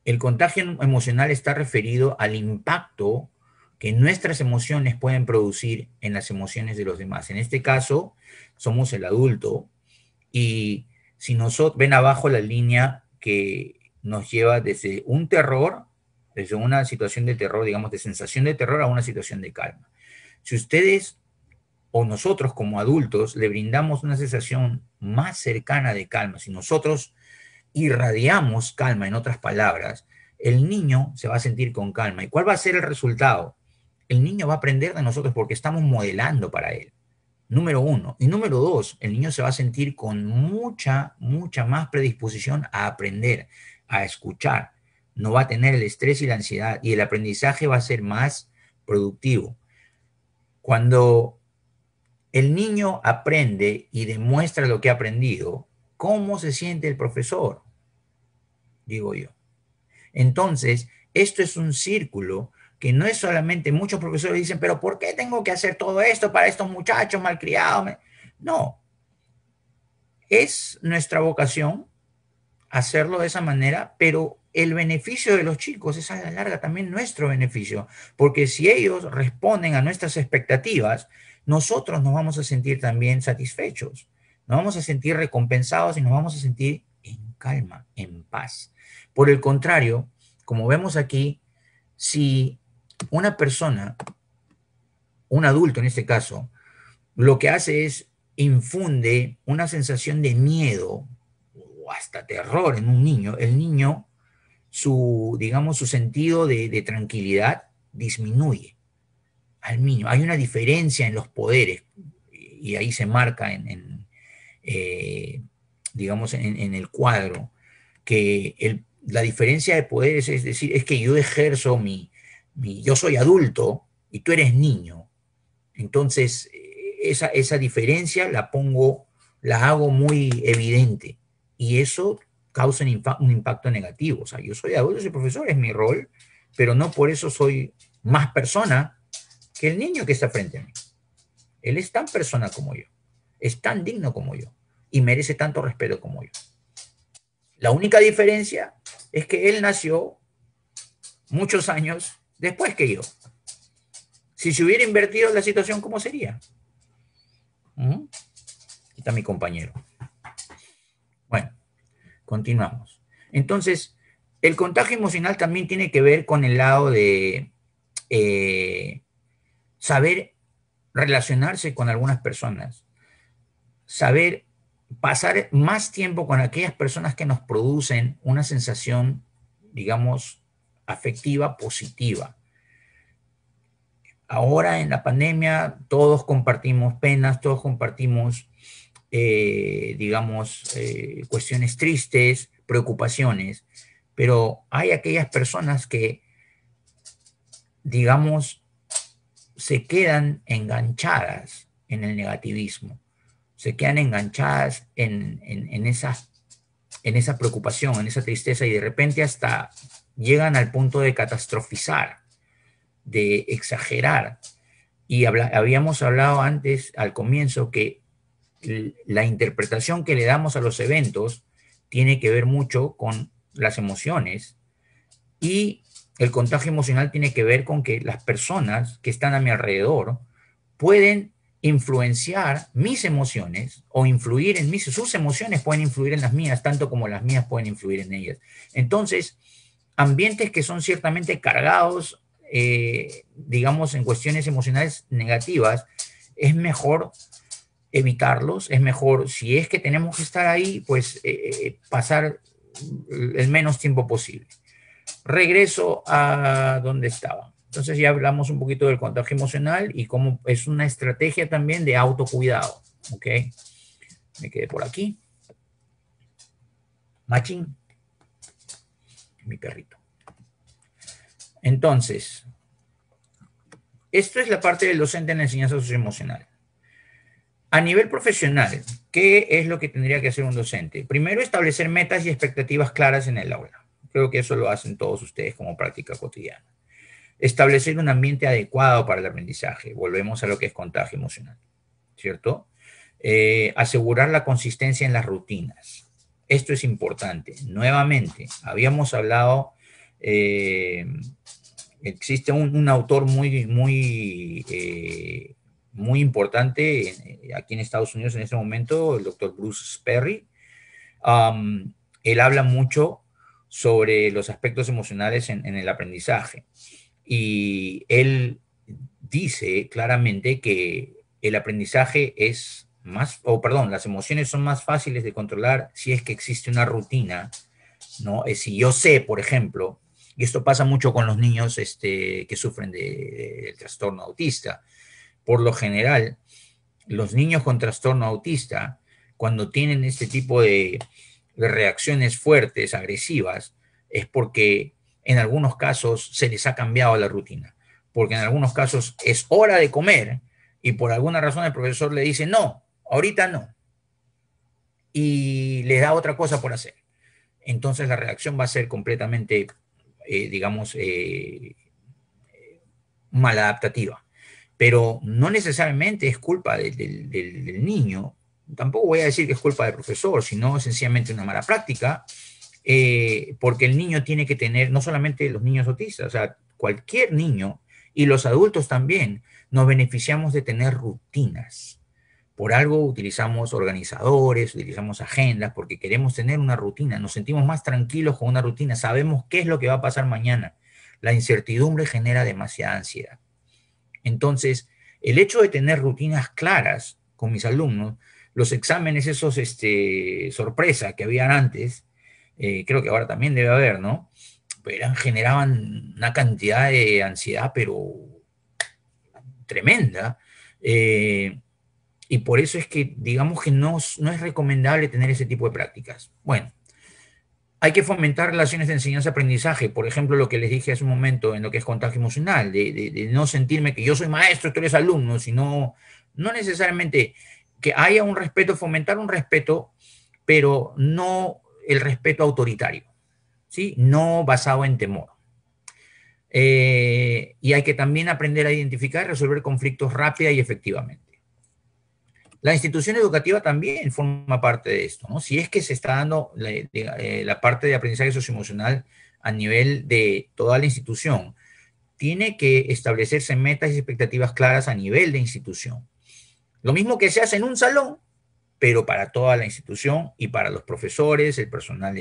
Speaker 1: el contagio emocional está referido al impacto que nuestras emociones pueden producir en las emociones de los demás. En este caso, somos el adulto y si nosotros ven abajo la línea que nos lleva desde un terror, desde una situación de terror, digamos, de sensación de terror a una situación de calma. Si ustedes o nosotros como adultos le brindamos una sensación más cercana de calma, si nosotros irradiamos calma, en otras palabras, el niño se va a sentir con calma. ¿Y cuál va a ser el resultado? El niño va a aprender de nosotros porque estamos modelando para él. Número uno. Y número dos, el niño se va a sentir con mucha más predisposición a aprender, a escuchar. No va a tener el estrés y la ansiedad y el aprendizaje va a ser más productivo. Cuando el niño aprende y demuestra lo que ha aprendido, ¿cómo se siente el profesor? Digo yo. Entonces, esto es un círculo que no es solamente, muchos profesores dicen, pero ¿por qué tengo que hacer todo esto para estos muchachos malcriados? No, es nuestra vocación hacerlo de esa manera, pero el beneficio de los chicos es a la larga también nuestro beneficio, porque si ellos responden a nuestras expectativas, nosotros nos vamos a sentir también satisfechos, nos vamos a sentir recompensados y nos vamos a sentir en calma, en paz. Por el contrario, como vemos aquí, si una persona, un adulto en este caso, lo que hace es infunde una sensación de miedo o hasta terror en un niño, el niño, digamos, su sentido de tranquilidad disminuye al niño. Hay una diferencia en los poderes y ahí se marca digamos, en el cuadro que la diferencia de poderes es decir, es que yo ejerzo yo soy adulto y tú eres niño. Entonces, esa diferencia la hago muy evidente y eso causa un impacto negativo. O sea, yo soy adulto, soy profesor, es mi rol, pero no por eso soy más persona que el niño que está frente a mí. Él es tan persona como yo, es tan digno como yo y merece tanto respeto como yo. La única diferencia es que él nació muchos años después que yo. Si se hubiera invertido la situación, ¿cómo sería? Aquí está mi compañero. Bueno, continuamos. Entonces, el contagio emocional también tiene que ver con el lado de saber relacionarse con algunas personas, saber pasar más tiempo con aquellas personas que nos producen una sensación, digamos, afectiva positiva. Ahora en la pandemia todos compartimos penas, todos compartimos, digamos, cuestiones tristes, preocupaciones, pero hay aquellas personas que, digamos, se quedan enganchadas en el negativismo, se quedan enganchadas en esa preocupación, en esa tristeza y de repente hasta llegan al punto de catastrofizar, de exagerar. Y habíamos hablado antes, al comienzo, que la interpretación que le damos a los eventos tiene que ver mucho con las emociones y el contagio emocional tiene que ver con que las personas que están a mi alrededor pueden influenciar mis emociones o influir en sus emociones pueden influir en las mías, tanto como las mías pueden influir en ellas. Entonces, ambientes que son ciertamente cargados, digamos, en cuestiones emocionales negativas, es mejor evitarlos, es mejor, si es que tenemos que estar ahí, pues pasar el menos tiempo posible. Regreso a donde estaba. Entonces ya hablamos un poquito del contagio emocional y cómo es una estrategia también de autocuidado. ¿Ok? Me quedé por aquí. Machín. Mi perrito. Entonces, esto es la parte del docente en la enseñanza socioemocional. A nivel profesional, ¿qué es lo que tendría que hacer un docente? Primero, establecer metas y expectativas claras en el aula. Creo que eso lo hacen todos ustedes como práctica cotidiana. Establecer un ambiente adecuado para el aprendizaje. Volvemos a lo que es contagio emocional, ¿cierto? Asegurar la consistencia en las rutinas. Esto es importante. Nuevamente, habíamos hablado, existe un autor muy importante aquí en Estados Unidos en este momento, el doctor Bruce Perry. Él habla mucho sobre los aspectos emocionales en el aprendizaje. Y él dice claramente que el aprendizaje es las emociones son más fáciles de controlar si es que existe una rutina, ¿no? Si yo sé, por ejemplo, y esto pasa mucho con los niños que sufren del trastorno autista, por lo general, los niños con trastorno autista, cuando tienen este tipo de reacciones fuertes, agresivas, es porque en algunos casos se les ha cambiado la rutina, porque en algunos casos es hora de comer y por alguna razón el profesor le dice, no, ahorita no, y le da otra cosa por hacer. Entonces la reacción va a ser completamente, digamos, maladaptativa. Pero no necesariamente es culpa del niño, tampoco voy a decir que es culpa del profesor, sino sencillamente una mala práctica porque el niño tiene que tener, no solamente los niños autistas, o sea, cualquier niño y los adultos también, nos beneficiamos de tener rutinas. Por algo utilizamos organizadores, utilizamos agendas, porque queremos tener una rutina, nos sentimos más tranquilos con una rutina, sabemos qué es lo que va a pasar mañana. La incertidumbre genera demasiada ansiedad. Entonces, el hecho de tener rutinas claras con mis alumnos, los exámenes esos sorpresa que habían antes, creo que ahora también debe haber, ¿no? Pero generaban una cantidad de ansiedad, pero tremenda. Y por eso es que digamos que no es recomendable tener ese tipo de prácticas. Bueno, hay que fomentar relaciones de enseñanza-aprendizaje, por ejemplo, lo que les dije hace un momento en lo que es contagio emocional, de no sentirme que yo soy maestro, tú eres alumno, sino no necesariamente que haya un respeto, fomentar un respeto, pero no el respeto autoritario, ¿sí? No basado en temor. Y hay que también aprender a identificar y resolver conflictos rápida y efectivamente. La institución educativa también forma parte de esto, ¿no? Si es que se está dando la parte de aprendizaje socioemocional a nivel de toda la institución, tiene que establecerse metas y expectativas claras a nivel de institución. Lo mismo que se hace en un salón, pero para toda la institución y para los profesores, el personal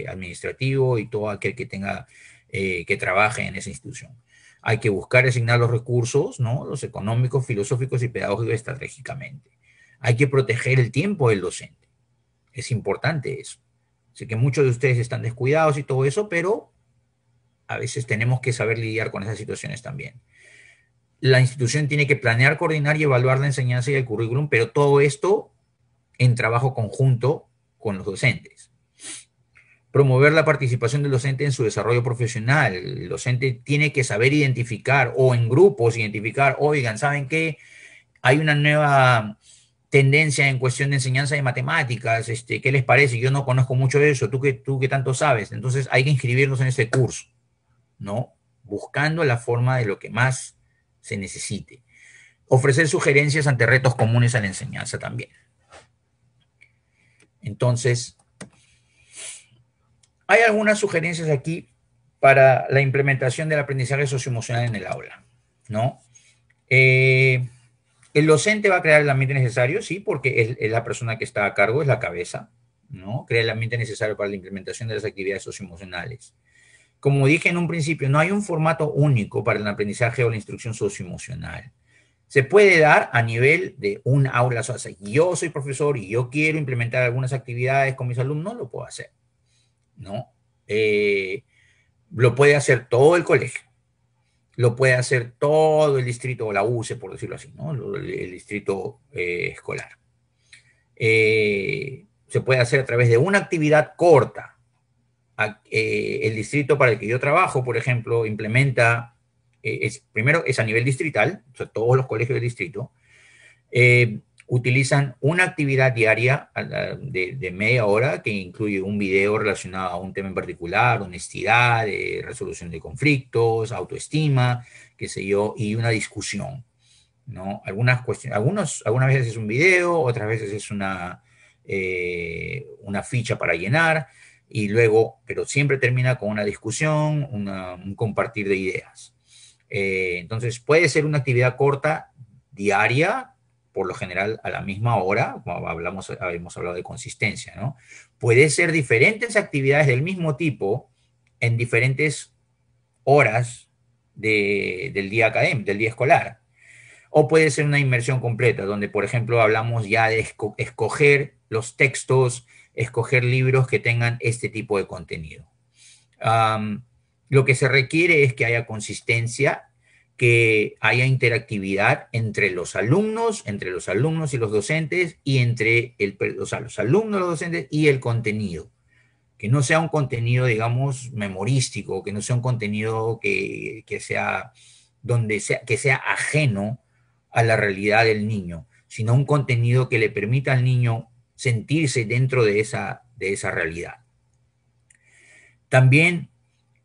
Speaker 1: administrativo y todo aquel que tenga, que trabaje en esa institución. Hay que buscar asignar los recursos, ¿no? Los económicos, filosóficos y pedagógicos estratégicamente. Hay que proteger el tiempo del docente. Es importante eso. Sé que muchos de ustedes están descuidados y todo eso, pero a veces tenemos que saber lidiar con esas situaciones también. La institución tiene que planear, coordinar y evaluar la enseñanza y el currículum, pero todo esto en trabajo conjunto con los docentes. Promover la participación del docente en su desarrollo profesional. El docente tiene que saber identificar, o en grupos identificar, oigan, ¿saben qué? Hay una nueva tendencia en cuestión de enseñanza de matemáticas, ¿qué les parece? Yo no conozco mucho de eso, tú que tanto sabes, entonces hay que inscribirnos en este curso, ¿no? Buscando la forma de lo que más se necesite. Ofrecer sugerencias ante retos comunes a la enseñanza también. Entonces, hay algunas sugerencias aquí para la implementación del aprendizaje socioemocional en el aula, ¿no? El docente va a crear el ambiente necesario, sí, porque es la persona que está a cargo, es la cabeza, ¿no? Crea el ambiente necesario para la implementación de las actividades socioemocionales. Como dije en un principio, no hay un formato único para el aprendizaje o la instrucción socioemocional. Se puede dar a nivel de un aula. O sea, yo soy profesor y yo quiero implementar algunas actividades con mis alumnos, lo puedo hacer, ¿no? Lo puede hacer todo el colegio. Lo puede hacer todo el distrito o la UCE, por decirlo así, ¿no? El distrito escolar. Se puede hacer a través de una actividad corta. El distrito para el que yo trabajo, por ejemplo, implementa, primero es a nivel distrital, o sea, todos los colegios del distrito, utilizan una actividad diaria de media hora que incluye un video relacionado a un tema en particular, honestidad, resolución de conflictos, autoestima, qué sé yo, y una discusión, ¿no? Algunas veces es un video, otras veces es una ficha para llenar, y luego, pero siempre termina con una discusión, un compartir de ideas. Entonces, puede ser una actividad corta, diaria, por lo general a la misma hora, como habíamos hablado de consistencia, ¿no? Puede ser diferentes actividades del mismo tipo en diferentes horas del día académico, del día escolar. O puede ser una inmersión completa, donde, por ejemplo, hablamos ya de escoger los textos, escoger libros que tengan este tipo de contenido. Lo que se requiere es que haya consistencia, que haya interactividad entre los alumnos y los docentes, y entre los alumnos, los docentes y el contenido. Que no sea un contenido, digamos, memorístico, que no sea un contenido que sea ajeno a la realidad del niño, sino un contenido que le permita al niño sentirse dentro de esa realidad. También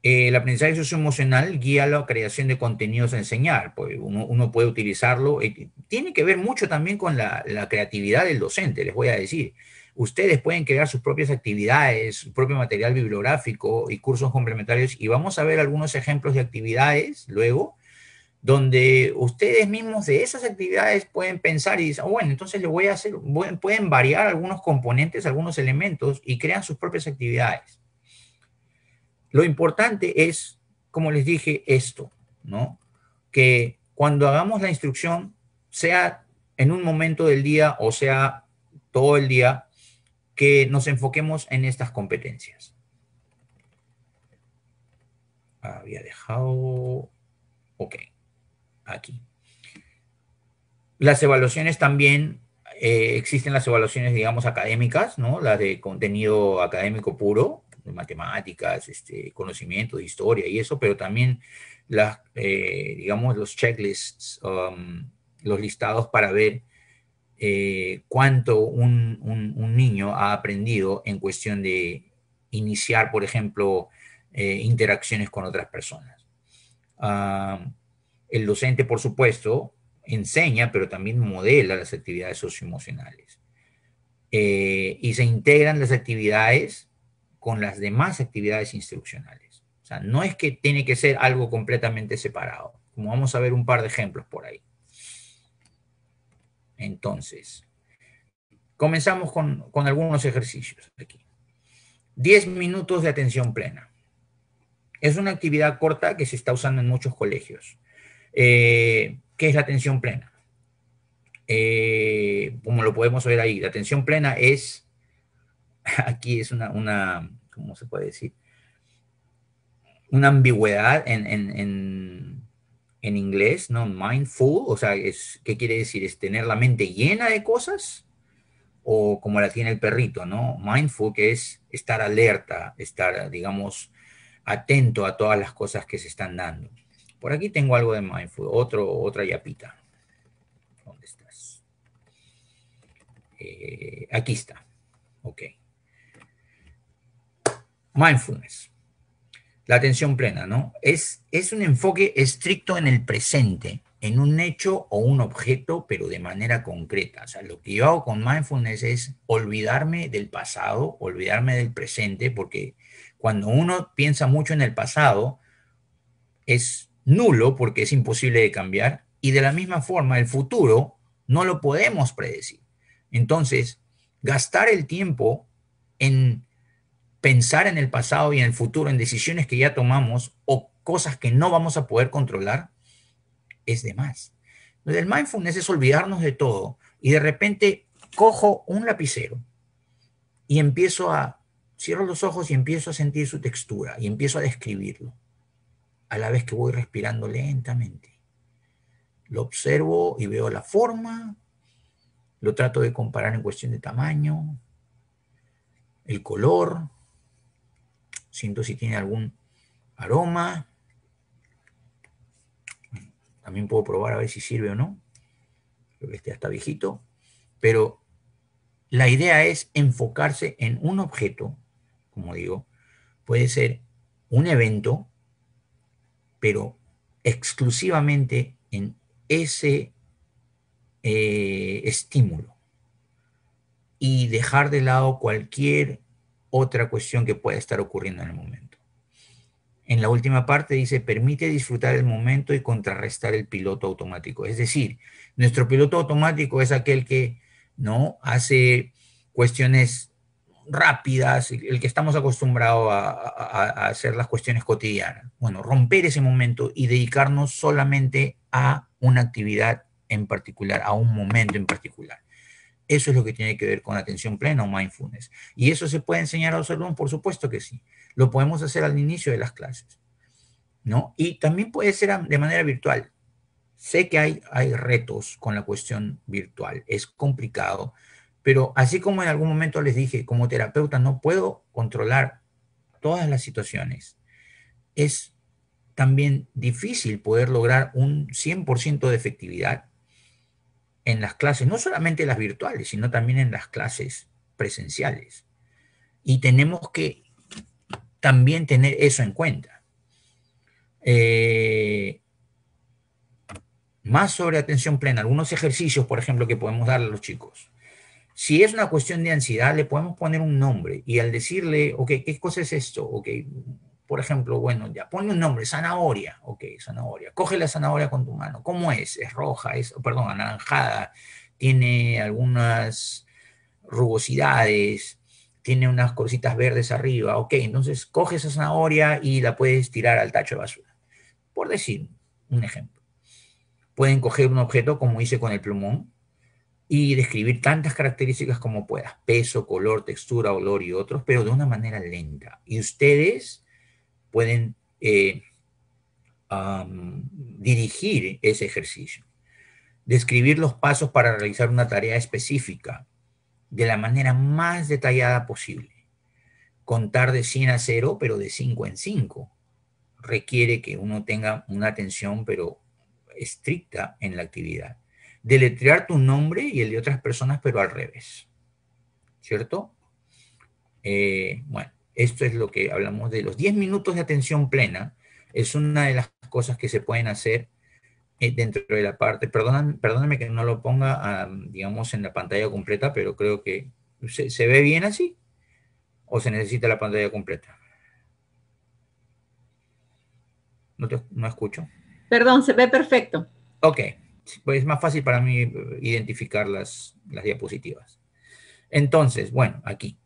Speaker 1: el aprendizaje socioemocional guía la creación de contenidos a enseñar, pues uno puede utilizarlo, tiene que ver mucho también con la creatividad del docente, les voy a decir, Ustedes pueden crear sus propias actividades, su propio material bibliográfico y cursos complementarios, y vamos a ver algunos ejemplos de actividades luego, donde ustedes mismos de esas actividades pueden pensar y dicen, oh, bueno, entonces le voy a hacer, pueden variar algunos componentes, algunos elementos y crean sus propias actividades. Lo importante es, como les dije, esto, ¿no? Que cuando hagamos la instrucción, sea en un momento del día o sea todo el día, que nos enfoquemos en estas competencias. Había dejado... Ok, aquí. Las evaluaciones también, existen las evaluaciones, digamos, académicas, ¿no? Las de contenido académico puro, de matemáticas, conocimiento de historia y eso, pero también las, digamos, los checklists, los listados para ver cuánto un niño ha aprendido en cuestión de iniciar, por ejemplo, interacciones con otras personas. El docente, por supuesto, enseña, pero también modela las actividades socioemocionales. Y se integran las actividades con las demás actividades instruccionales. O sea, no es que tiene que ser algo completamente separado, como vamos a ver un par de ejemplos por ahí. Entonces, comenzamos con algunos ejercicios aquí. 10 minutos de atención plena. Es una actividad corta que se está usando en muchos colegios. ¿Qué es la atención plena? Como lo podemos ver ahí, la atención plena es, aquí es ¿cómo se puede decir? Una ambigüedad en inglés, ¿no? Mindful, o sea, ¿qué quiere decir? ¿Es tener la mente llena de cosas? O como la tiene el perrito, ¿no? Mindful, que es estar alerta, estar, digamos, atento a todas las cosas que se están dando. Por aquí tengo algo de mindful, otra yapita. ¿Dónde estás? Aquí está. Ok. Mindfulness. La atención plena, ¿no? Es un enfoque estricto en el presente, en un hecho o un objeto, pero de manera concreta. O sea, lo que yo hago con mindfulness es olvidarme del pasado, olvidarme del presente, porque cuando uno piensa mucho en el pasado, es nulo porque es imposible de cambiar, y de la misma forma el futuro no lo podemos predecir. Entonces, gastar el tiempo en pensar en el pasado y en el futuro, en decisiones que ya tomamos o cosas que no vamos a poder controlar, es de más. Entonces, el mindfulness es olvidarnos de todo y de repente cojo un lapicero y cierro los ojos y empiezo a sentir su textura y empiezo a describirlo a la vez que voy respirando lentamente. Lo observo y veo la forma, lo trato de comparar en cuestión de tamaño, el color, siento si tiene algún aroma. También puedo probar a ver si sirve o no. Creo que este ya está viejito. Pero la idea es enfocarse en un objeto, como digo, puede ser un evento, pero exclusivamente en ese estímulo y dejar de lado cualquier otra cuestión que pueda estar ocurriendo en el momento. En la última parte dice, permite disfrutar el momento y contrarrestar el piloto automático. Es decir, nuestro piloto automático es aquel que no hace cuestiones rápidas, el que estamos acostumbrados a hacer las cuestiones cotidianas. Bueno, romper ese momento y dedicarnos solamente a una actividad en particular, a un momento en particular. Eso es lo que tiene que ver con atención plena o mindfulness. ¿Y eso se puede enseñar a los alumnos? Por supuesto que sí. Lo podemos hacer al inicio de las clases, ¿no? Y también puede ser de manera virtual. Sé que hay retos con la cuestión virtual. Es complicado, pero así como en algún momento les dije, como terapeuta no puedo controlar todas las situaciones. Es también difícil poder lograr un 100% de efectividad en las clases, no solamente las virtuales, sino también en las clases presenciales. Y tenemos que también tener eso en cuenta. Más sobre atención plena, algunos ejercicios, por ejemplo, que podemos darle a los chicos. Si es una cuestión de ansiedad, le podemos poner un nombre y al decirle, ok, ¿qué cosa es esto? Ok, por ejemplo, bueno, ya ponle un nombre, zanahoria. Ok, zanahoria. Coge la zanahoria con tu mano. ¿Cómo es? Es roja, perdón, anaranjada, tiene algunas rugosidades, tiene unas cositas verdes arriba. Ok, entonces coge esa zanahoria y la puedes tirar al tacho de basura. Por decir un ejemplo. Pueden coger un objeto como hice con el plumón y describir tantas características como puedas, peso, color, textura, olor y otros, pero de una manera lenta. Y ustedes pueden dirigir ese ejercicio, describir los pasos para realizar una tarea específica de la manera más detallada posible. Contar de 100 a 0, pero de 5 en 5. Requiere que uno tenga una atención, pero estricta en la actividad. Deletrear tu nombre y el de otras personas, pero al revés. ¿Cierto? Bueno, esto es lo que hablamos de los 10 minutos de atención plena. Es una de las cosas que se pueden hacer dentro de la parte. Perdóname que no lo ponga, digamos, en la pantalla completa, pero creo que se ve bien así o se necesita la pantalla completa. No escucho.
Speaker 2: Perdón, se ve perfecto.
Speaker 1: Ok, pues es más fácil para mí identificar las diapositivas. Entonces, bueno, aquí.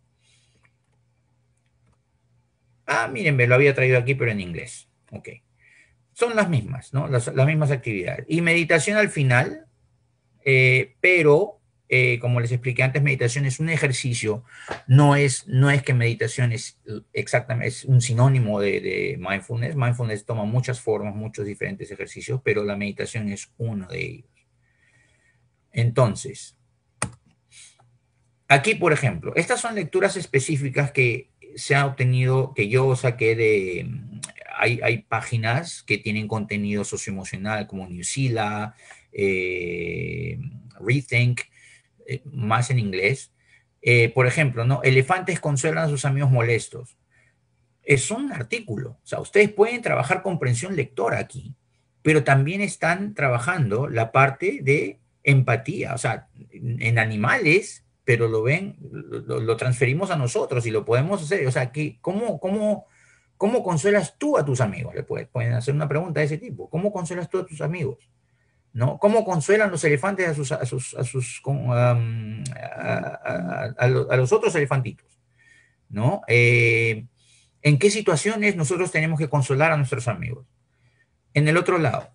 Speaker 1: Miren, me lo había traído aquí, pero en inglés. Ok. Son las mismas, ¿no? Las mismas actividades. Y meditación al final, pero como les expliqué antes, meditación es un ejercicio, no es que meditación es exactamente, es un sinónimo de mindfulness. Mindfulness toma muchas formas, muchos diferentes ejercicios, pero la meditación es uno de ellos. Entonces, aquí, por ejemplo, estas son lecturas específicas que se ha obtenido, que yo saqué de... Hay páginas que tienen contenido socioemocional como Newsela, Rethink, más en inglés. Por ejemplo, ¿no? Elefantes consuelan a sus amigos molestos. Es un artículo. O sea, ustedes pueden trabajar comprensión lectora aquí, pero también están trabajando la parte de empatía. O sea, en animales, pero lo ven, lo transferimos a nosotros y lo podemos hacer. O sea, ¿cómo consuelas tú a tus amigos? Pueden hacer una pregunta de ese tipo. ¿Cómo consuelas tú a tus amigos? ¿No? ¿Cómo consuelan los elefantes a los otros elefantitos? ¿No? ¿En qué situaciones nosotros tenemos que consolar a nuestros amigos? En el otro lado,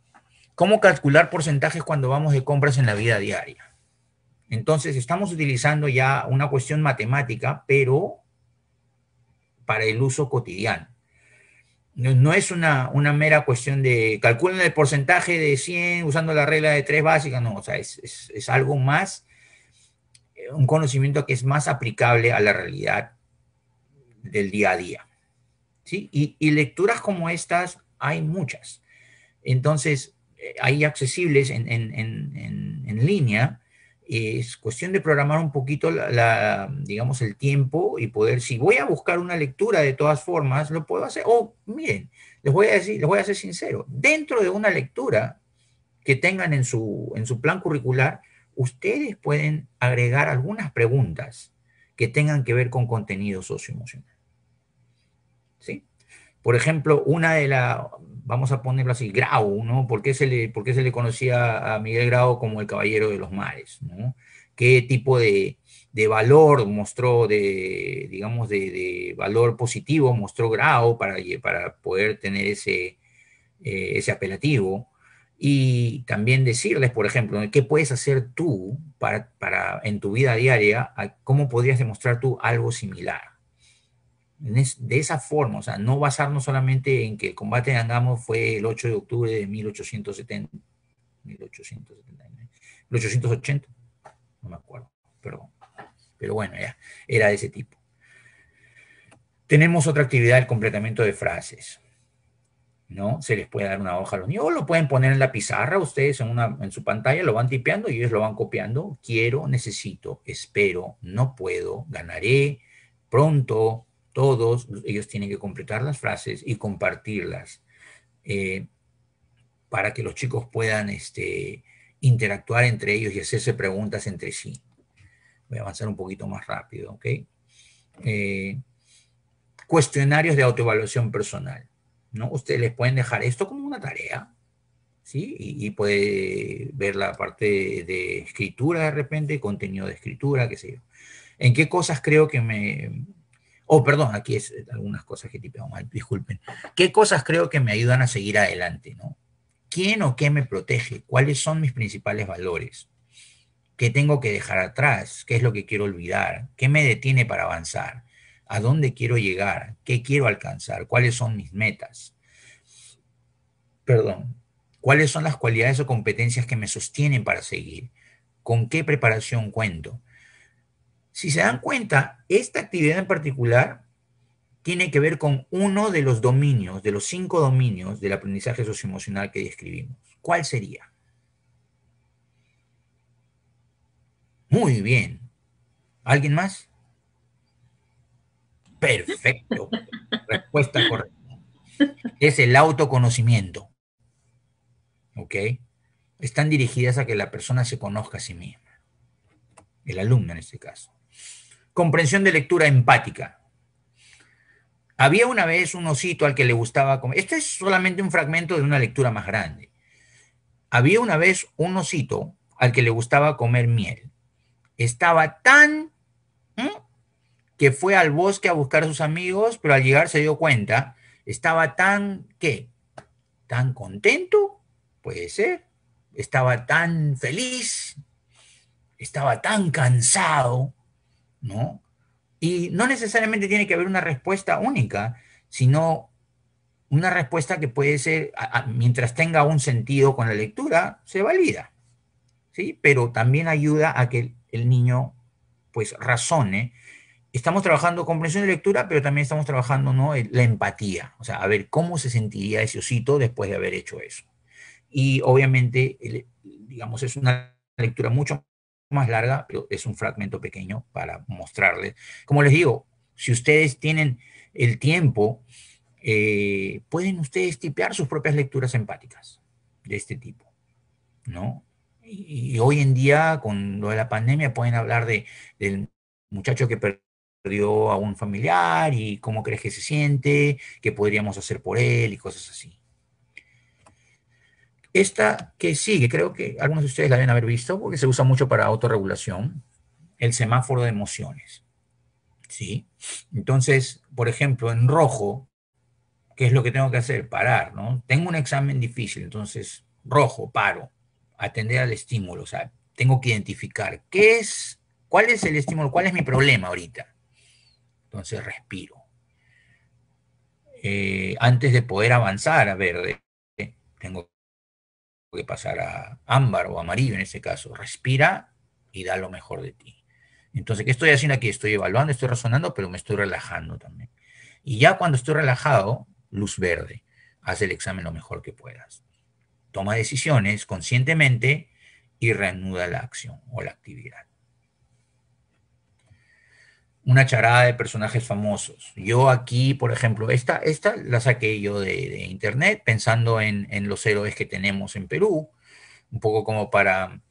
Speaker 1: ¿cómo calcular porcentajes cuando vamos de compras en la vida diaria? Entonces, estamos utilizando ya una cuestión matemática, pero para el uso cotidiano. No es una mera cuestión de calculen el porcentaje de 100 usando la regla de 3 básica, no, o sea, es algo más, un conocimiento que es más aplicable a la realidad del día a día. ¿Sí? Y lecturas como estas hay muchas. Entonces, hay accesibles en línea. Es cuestión de programar un poquito digamos, el tiempo y poder, si voy a buscar una lectura de todas formas, lo puedo hacer. O, miren, les voy a ser sincero, dentro de una lectura que tengan en su plan curricular, ustedes pueden agregar algunas preguntas que tengan que ver con contenido socioemocional. ¿Sí? Por ejemplo, vamos a ponerlo así, Grau, ¿no? ¿Por qué se le conocía a Miguel Grau como el Caballero de los Mares, ¿no? ¿Qué tipo de valor mostró, digamos, de valor positivo mostró Grau para poder tener ese apelativo? Y también decirles, por ejemplo, ¿qué puedes hacer tú en tu vida diaria? ¿Cómo podrías demostrar tú algo similar? De esa forma, o sea, no basarnos solamente en que el combate de Angamo fue el 8 de octubre de 1880, no me acuerdo, pero bueno, ya, era de ese tipo. Tenemos otra actividad, el completamiento de frases, ¿no? Se les puede dar una hoja a los niños, o lo pueden poner en la pizarra, ustedes en su pantalla lo van tipeando y ellos lo van copiando. Quiero, necesito, espero, no puedo, ganaré, pronto, todos, ellos tienen que completar las frases y compartirlas para que los chicos puedan interactuar entre ellos y hacerse preguntas entre sí. Voy a avanzar un poquito más rápido, ¿ok? Cuestionarios de autoevaluación personal, ¿no? Ustedes les pueden dejar esto como una tarea, ¿sí? Y puede ver la parte de escritura de repente, contenido de escritura, qué sé yo. ¿En qué cosas creo que me... Oh, perdón, aquí es algunas cosas que tipeo mal, disculpen. ¿Qué cosas creo que me ayudan a seguir adelante, ¿no? ¿Quién o qué me protege? ¿Cuáles son mis principales valores? ¿Qué tengo que dejar atrás? ¿Qué es lo que quiero olvidar? ¿Qué me detiene para avanzar? ¿A dónde quiero llegar? ¿Qué quiero alcanzar? ¿Cuáles son mis metas? Perdón. ¿Cuáles son las cualidades o competencias que me sostienen para seguir? ¿Con qué preparación cuento? Si se dan cuenta, esta actividad en particular tiene que ver con uno de los dominios, de los 5 dominios del aprendizaje socioemocional que describimos. ¿Cuál sería? Muy bien. ¿Alguien más? Perfecto. Respuesta correcta. Es el autoconocimiento. ¿Ok? Están dirigidas a que la persona se conozca a sí misma. El alumno en este caso. Comprensión de lectura empática. Había una vez un osito al que le gustaba comer. Este es solamente un fragmento de una lectura más grande. Había una vez un osito al que le gustaba comer miel. Estaba tan que fue al bosque a buscar a sus amigos, pero al llegar se dio cuenta, estaba tan, ¿qué? ¿Tan contento? Puede ser. Estaba tan feliz, estaba tan cansado, ¿no? Y no necesariamente tiene que haber una respuesta única, sino una respuesta que puede ser, mientras tenga un sentido con la lectura, se valida, ¿sí? Pero también ayuda a que el niño, pues, razone. Estamos trabajando comprensión de lectura, pero también estamos trabajando, ¿no?, la empatía, o sea, a ver cómo se sentiría ese osito después de haber hecho eso. Y obviamente, digamos, es una lectura mucho más larga, pero es un fragmento pequeño para mostrarles. Como les digo, si ustedes tienen el tiempo, pueden ustedes tipear sus propias lecturas empáticas de este tipo, ¿no? Y hoy en día, con lo de la pandemia, pueden hablar del muchacho que perdió a un familiar y cómo crees que se siente, qué podríamos hacer por él y cosas así. Esta que sigue, creo que algunos de ustedes la deben haber visto porque se usa mucho para autorregulación, el semáforo de emociones, ¿sí? Entonces, por ejemplo, en rojo, ¿qué es lo que tengo que hacer? Parar, ¿no? Tengo un examen difícil, entonces, rojo, paro, atender al estímulo, o sea, tengo que identificar cuál es el estímulo, cuál es mi problema ahorita. Entonces, respiro. Antes de poder avanzar a verde, tengo que pasar a ámbar o amarillo en ese caso. Respira y da lo mejor de ti. Entonces, ¿qué estoy haciendo aquí? Estoy evaluando, estoy razonando, pero me estoy relajando también. Y ya cuando estoy relajado, luz verde. Haz el examen lo mejor que puedas. Toma decisiones conscientemente y reanuda la acción o la actividad. Una charada de personajes famosos. Yo aquí, por ejemplo, esta la saqué yo de internet pensando en los héroes que tenemos en Perú, un poco como para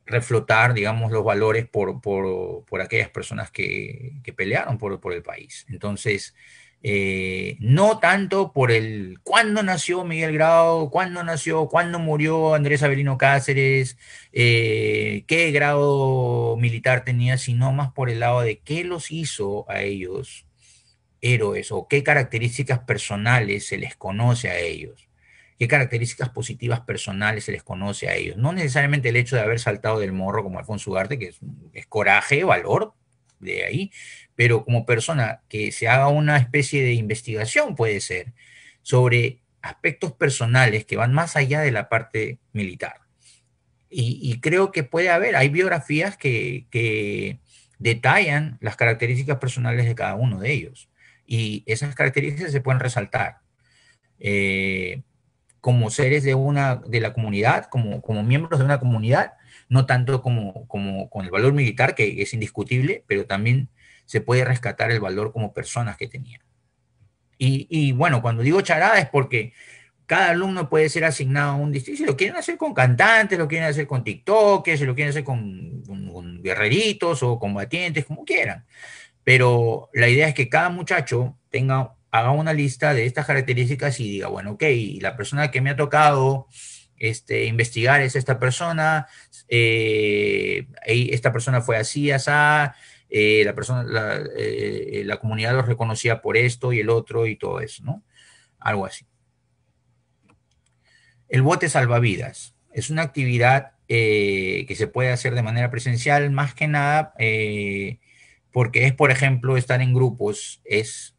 Speaker 1: reflotar, digamos, los valores por aquellas personas que pelearon por el país. Entonces, no tanto por el cuándo nació Miguel Grau, cuándo murió Andrés Avelino Cáceres, qué grado militar tenía, sino más por el lado de qué los hizo a ellos héroes o qué características personales se les conoce a ellos, qué características positivas personales se les conoce a ellos. No necesariamente el hecho de haber saltado del morro como Alfonso Ugarte, que es coraje, valor de ahí, pero como persona que se haga una especie de investigación, puede ser, sobre aspectos personales que van más allá de la parte militar. Y creo que puede haber, hay biografías que detallan las características personales de cada uno de ellos. Y esas características se pueden resaltar como seres de la comunidad, como miembros de una comunidad, no tanto como con el valor militar, que es indiscutible, pero también se puede rescatar el valor como personas que tenían. Y bueno, cuando digo charada es porque cada alumno puede ser asignado a un distrito. Si lo quieren hacer con cantantes, lo quieren hacer con TikTokers, si lo quieren hacer con guerreritos o combatientes, como quieran. Pero la idea es que cada muchacho haga una lista de estas características y diga, bueno, ok, la persona que me ha tocado investigar es esta persona, esta persona fue así, así, la comunidad los reconocía por esto y el otro y todo eso, ¿no? Algo así. El bote salvavidas es una actividad que se puede hacer de manera presencial, más que nada porque es, por ejemplo, estar en grupos, es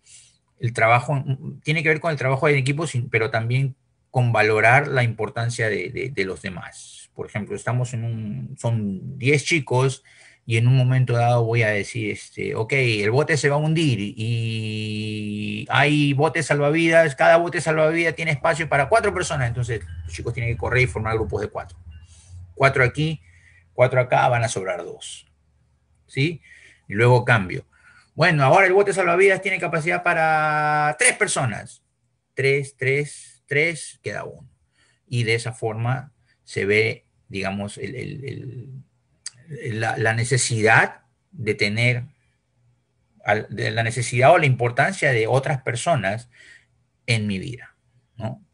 Speaker 1: el trabajo, tiene que ver con el trabajo en equipo, pero también con valorar la importancia de los demás. Por ejemplo, son 10 chicos y en un momento dado voy a decir, ok, el bote se va a hundir y hay botes salvavidas, cada bote salvavidas tiene espacio para 4 personas, entonces los chicos tienen que correr y formar grupos de 4. 4 aquí, 4 acá, van a sobrar 2. ¿Sí? Y luego cambio. Bueno, ahora el bote salvavidas tiene capacidad para 3 personas. 3, 3, 3, queda 1. Y de esa forma se ve, digamos, la necesidad de tener, la necesidad o la importancia de otras personas en mi vida, ¿no?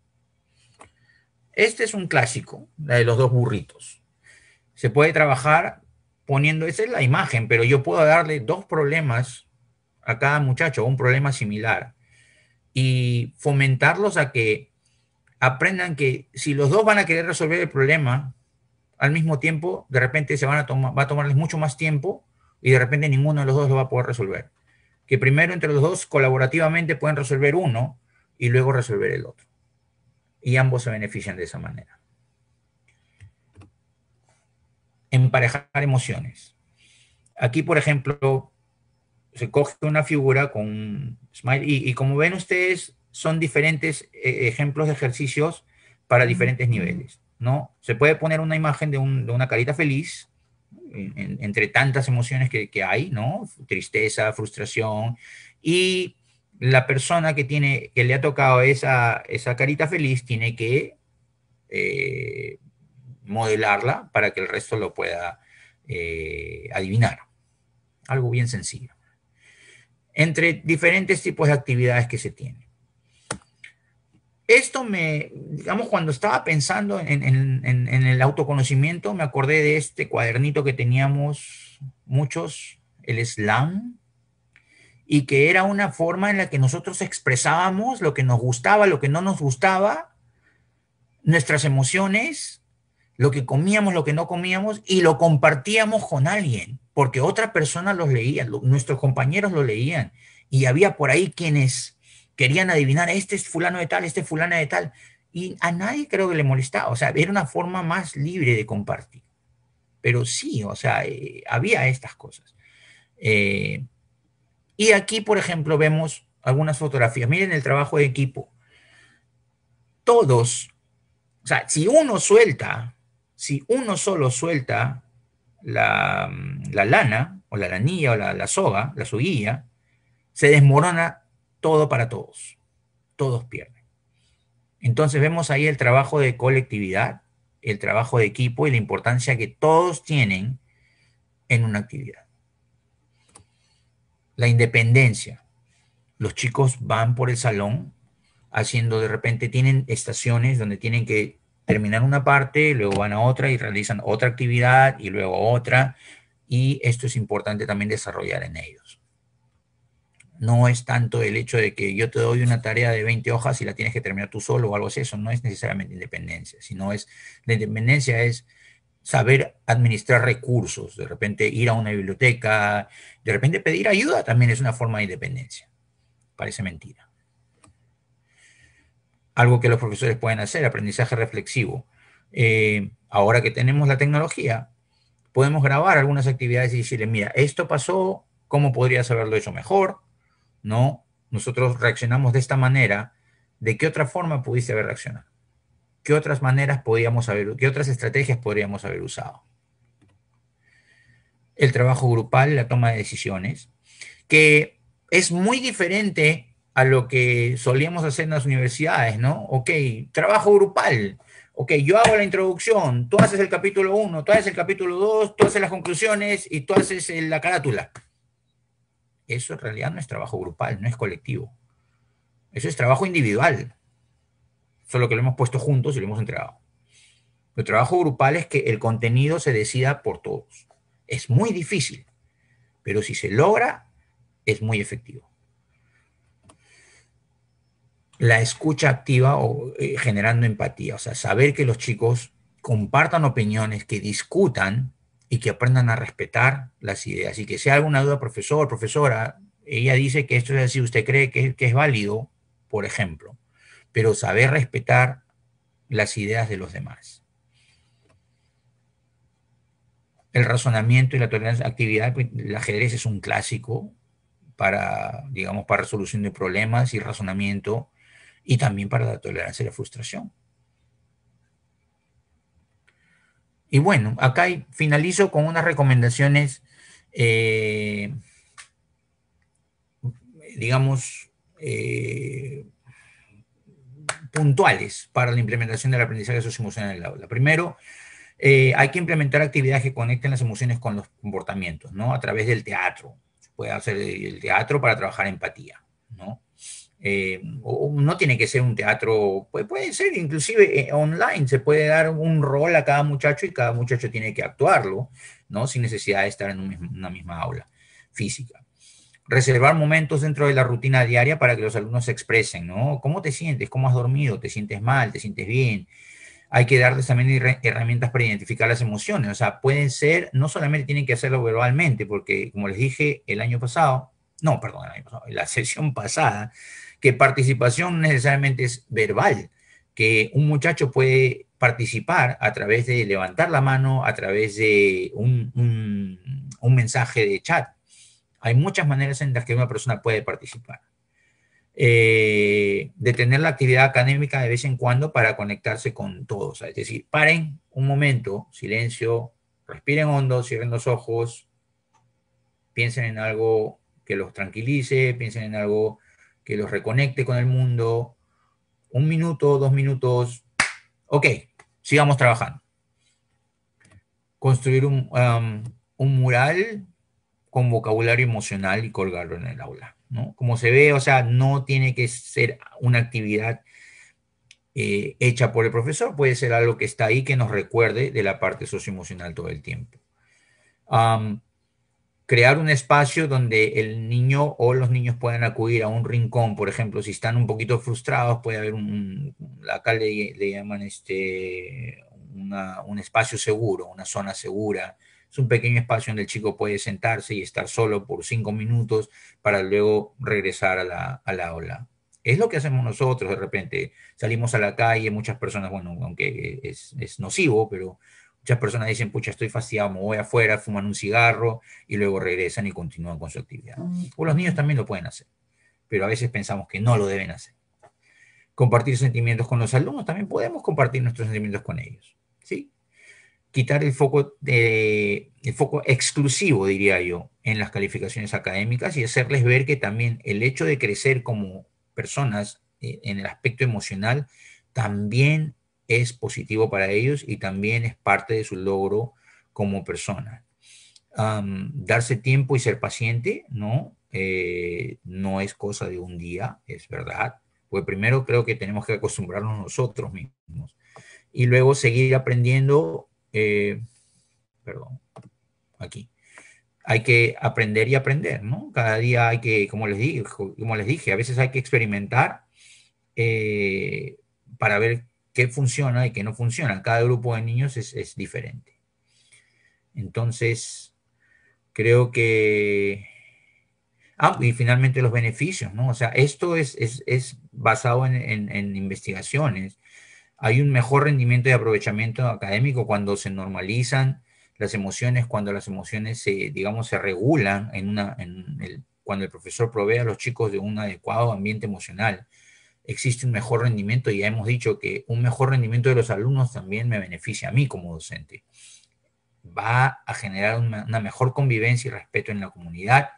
Speaker 1: Este es un clásico, la de los 2 burritos. Se puede trabajar poniendo, esa es la imagen, pero yo puedo darle 2 problemas a cada muchacho, un problema similar, y fomentarlos a que aprendan que si los 2 van a querer resolver el problema al mismo tiempo, de repente va a tomarles mucho más tiempo y de repente ninguno de los 2 lo va a poder resolver. Que primero entre los 2 colaborativamente pueden resolver uno y luego resolver el otro. Y ambos se benefician de esa manera. Emparejar emociones. Aquí, por ejemplo, se coge una figura con un smile y como ven ustedes, son diferentes ejemplos de ejercicios para diferentes niveles, ¿no? Se puede poner una imagen de una carita feliz entre tantas emociones que hay, ¿no? Tristeza, frustración, y la persona que le ha tocado esa carita feliz tiene que modelarla para que el resto lo pueda adivinar. Algo bien sencillo. Entre diferentes tipos de actividades que se tienen. Esto digamos, cuando estaba pensando en el autoconocimiento, me acordé de este cuadernito que teníamos muchos, el slam, y que era una forma en la que nosotros expresábamos lo que nos gustaba, lo que no nos gustaba, nuestras emociones, lo que comíamos, lo que no comíamos, y lo compartíamos con alguien, porque otra persona los leía, nuestros compañeros lo leían, y había por ahí quienes querían adivinar, este es fulano de tal, este es fulana de tal, y a nadie creo que le molestaba, o sea, era una forma más libre de compartir. Pero sí, o sea, había estas cosas. Y aquí, por ejemplo, vemos algunas fotografías. Miren el trabajo de equipo. Todos, o sea, si uno solo suelta la lana, o la lanilla, o la soga, la soguilla, se desmorona todo para todos. Todos pierden. Entonces vemos ahí el trabajo de colectividad, el trabajo de equipo y la importancia que todos tienen en una actividad. La independencia. Los chicos van por el salón haciendo, de repente tienen estaciones donde tienen que terminar una parte, luego van a otra y realizan otra actividad y luego otra, y esto es importante también desarrollar en ellos. No es tanto el hecho de que yo te doy una tarea de 20 hojas y la tienes que terminar tú solo o algo así, eso no es necesariamente independencia, sino la independencia es saber administrar recursos, de repente ir a una biblioteca, de repente pedir ayuda también es una forma de independencia. Parece mentira. Algo que los profesores pueden hacer, aprendizaje reflexivo. Ahora que tenemos la tecnología, podemos grabar algunas actividades y decirle, mira, esto pasó, ¿cómo podrías haberlo hecho mejor? ¿No? Nosotros reaccionamos de esta manera, ¿de qué otra forma pudiste haber reaccionado? ¿Qué otras qué otras estrategias podríamos haber usado? El trabajo grupal, la toma de decisiones, que es muy diferente a lo que solíamos hacer en las universidades, ¿no? Ok, trabajo grupal. Ok, yo hago la introducción, tú haces el capítulo 1, tú haces el capítulo 2, tú haces las conclusiones y tú haces la carátula. Eso en realidad no es trabajo grupal, no es colectivo. Eso es trabajo individual, solo que lo hemos puesto juntos y lo hemos entregado. El trabajo grupal es que el contenido se decida por todos. Es muy difícil, pero si se logra, es muy efectivo. La escucha activa o generando empatía, o sea, saber que los chicos compartan opiniones, que discutan y que aprendan a respetar las ideas. Y que si hay alguna duda, profesor, profesora, ella dice que esto es así, usted cree que es válido, por ejemplo, pero saber respetar las ideas de los demás. El razonamiento y la tolerancia a actividad, pues, el ajedrez es un clásico para, digamos, para resolución de problemas y razonamiento, y también para la tolerancia y la frustración. Y bueno, acá finalizo con unas recomendaciones, eh, digamos, puntuales para la implementación del aprendizaje socioemocional en el aula. Primero, hay que implementar actividades que conecten las emociones con los comportamientos, ¿no? A través del teatro. Se puede hacer el teatro para trabajar empatía, ¿no? O no tiene que ser un teatro, puede ser inclusive online, se puede dar un rol a cada muchacho y cada muchacho tiene que actuarlo, ¿no? Sin necesidad de estar en una misma aula física. Reservar momentos dentro de la rutina diaria para que los alumnos se expresen, ¿no? ¿Cómo te sientes? ¿Cómo has dormido? ¿Te sientes mal? ¿Te sientes bien? Hay que darles también herramientas para identificar las emociones. O sea, pueden ser, no solamente tienen que hacerlo verbalmente, porque como les dije el año pasado, no, perdón, el año pasado, la sesión pasada, que participación necesariamente es verbal, que un muchacho puede participar a través de levantar la mano, a través de un mensaje de chat. Hay muchas maneras en las que una persona puede participar. Detener la actividad académica de vez en cuando para conectarse con todos. Es decir, paren un momento, silencio, respiren hondo, cierren los ojos, piensen en algo que los tranquilice, piensen en algo que los reconecte con el mundo. 1 minuto, 2 minutos. Ok, sigamos trabajando. Construir un mural con vocabulario emocional y colgarlo en el aula, ¿no? Como se ve, o sea, no tiene que ser una actividad hecha por el profesor, puede ser algo que está ahí que nos recuerde de la parte socioemocional todo el tiempo. Crear un espacio donde el niño o los niños puedan acudir a un rincón, por ejemplo, si están un poquito frustrados, puede haber acá le llaman un espacio seguro, una zona segura. Es un pequeño espacio donde el chico puede sentarse y estar solo por 5 minutos para luego regresar a la aula. Es lo que hacemos nosotros, de repente salimos a la calle, muchas personas, bueno, aunque es nocivo, pero muchas personas dicen, pucha, estoy fastidiado, me voy afuera, fuman un cigarro y luego regresan y continúan con su actividad. O los niños también lo pueden hacer, pero a veces pensamos que no lo deben hacer. Compartir sentimientos con los alumnos, también podemos compartir nuestros sentimientos con ellos, ¿sí? Quitar el foco exclusivo, diría yo, en las calificaciones académicas y hacerles ver que también el hecho de crecer como personas en el aspecto emocional también es positivo para ellos y también es parte de su logro como persona. Darse tiempo y ser paciente, ¿no? No es cosa de un día, es verdad. Pues primero creo que tenemos que acostumbrarnos nosotros mismos y luego seguir aprendiendo, perdón, aquí. Hay que aprender y aprender, ¿no? Cada día hay que, como les dije, a veces hay que experimentar para ver qué funciona y qué no funciona. Cada grupo de niños es diferente. Entonces, creo que... Ah, y finalmente los beneficios, ¿no? O sea, esto es basado en investigaciones. Hay un mejor rendimiento y aprovechamiento académico cuando se normalizan las emociones, cuando las emociones se, digamos, se regulan cuando el profesor provee a los chicos de un adecuado ambiente emocional. Existe un mejor rendimiento y ya hemos dicho que un mejor rendimiento de los alumnos también me beneficia a mí como docente. Va a generar una mejor convivencia y respeto en la comunidad,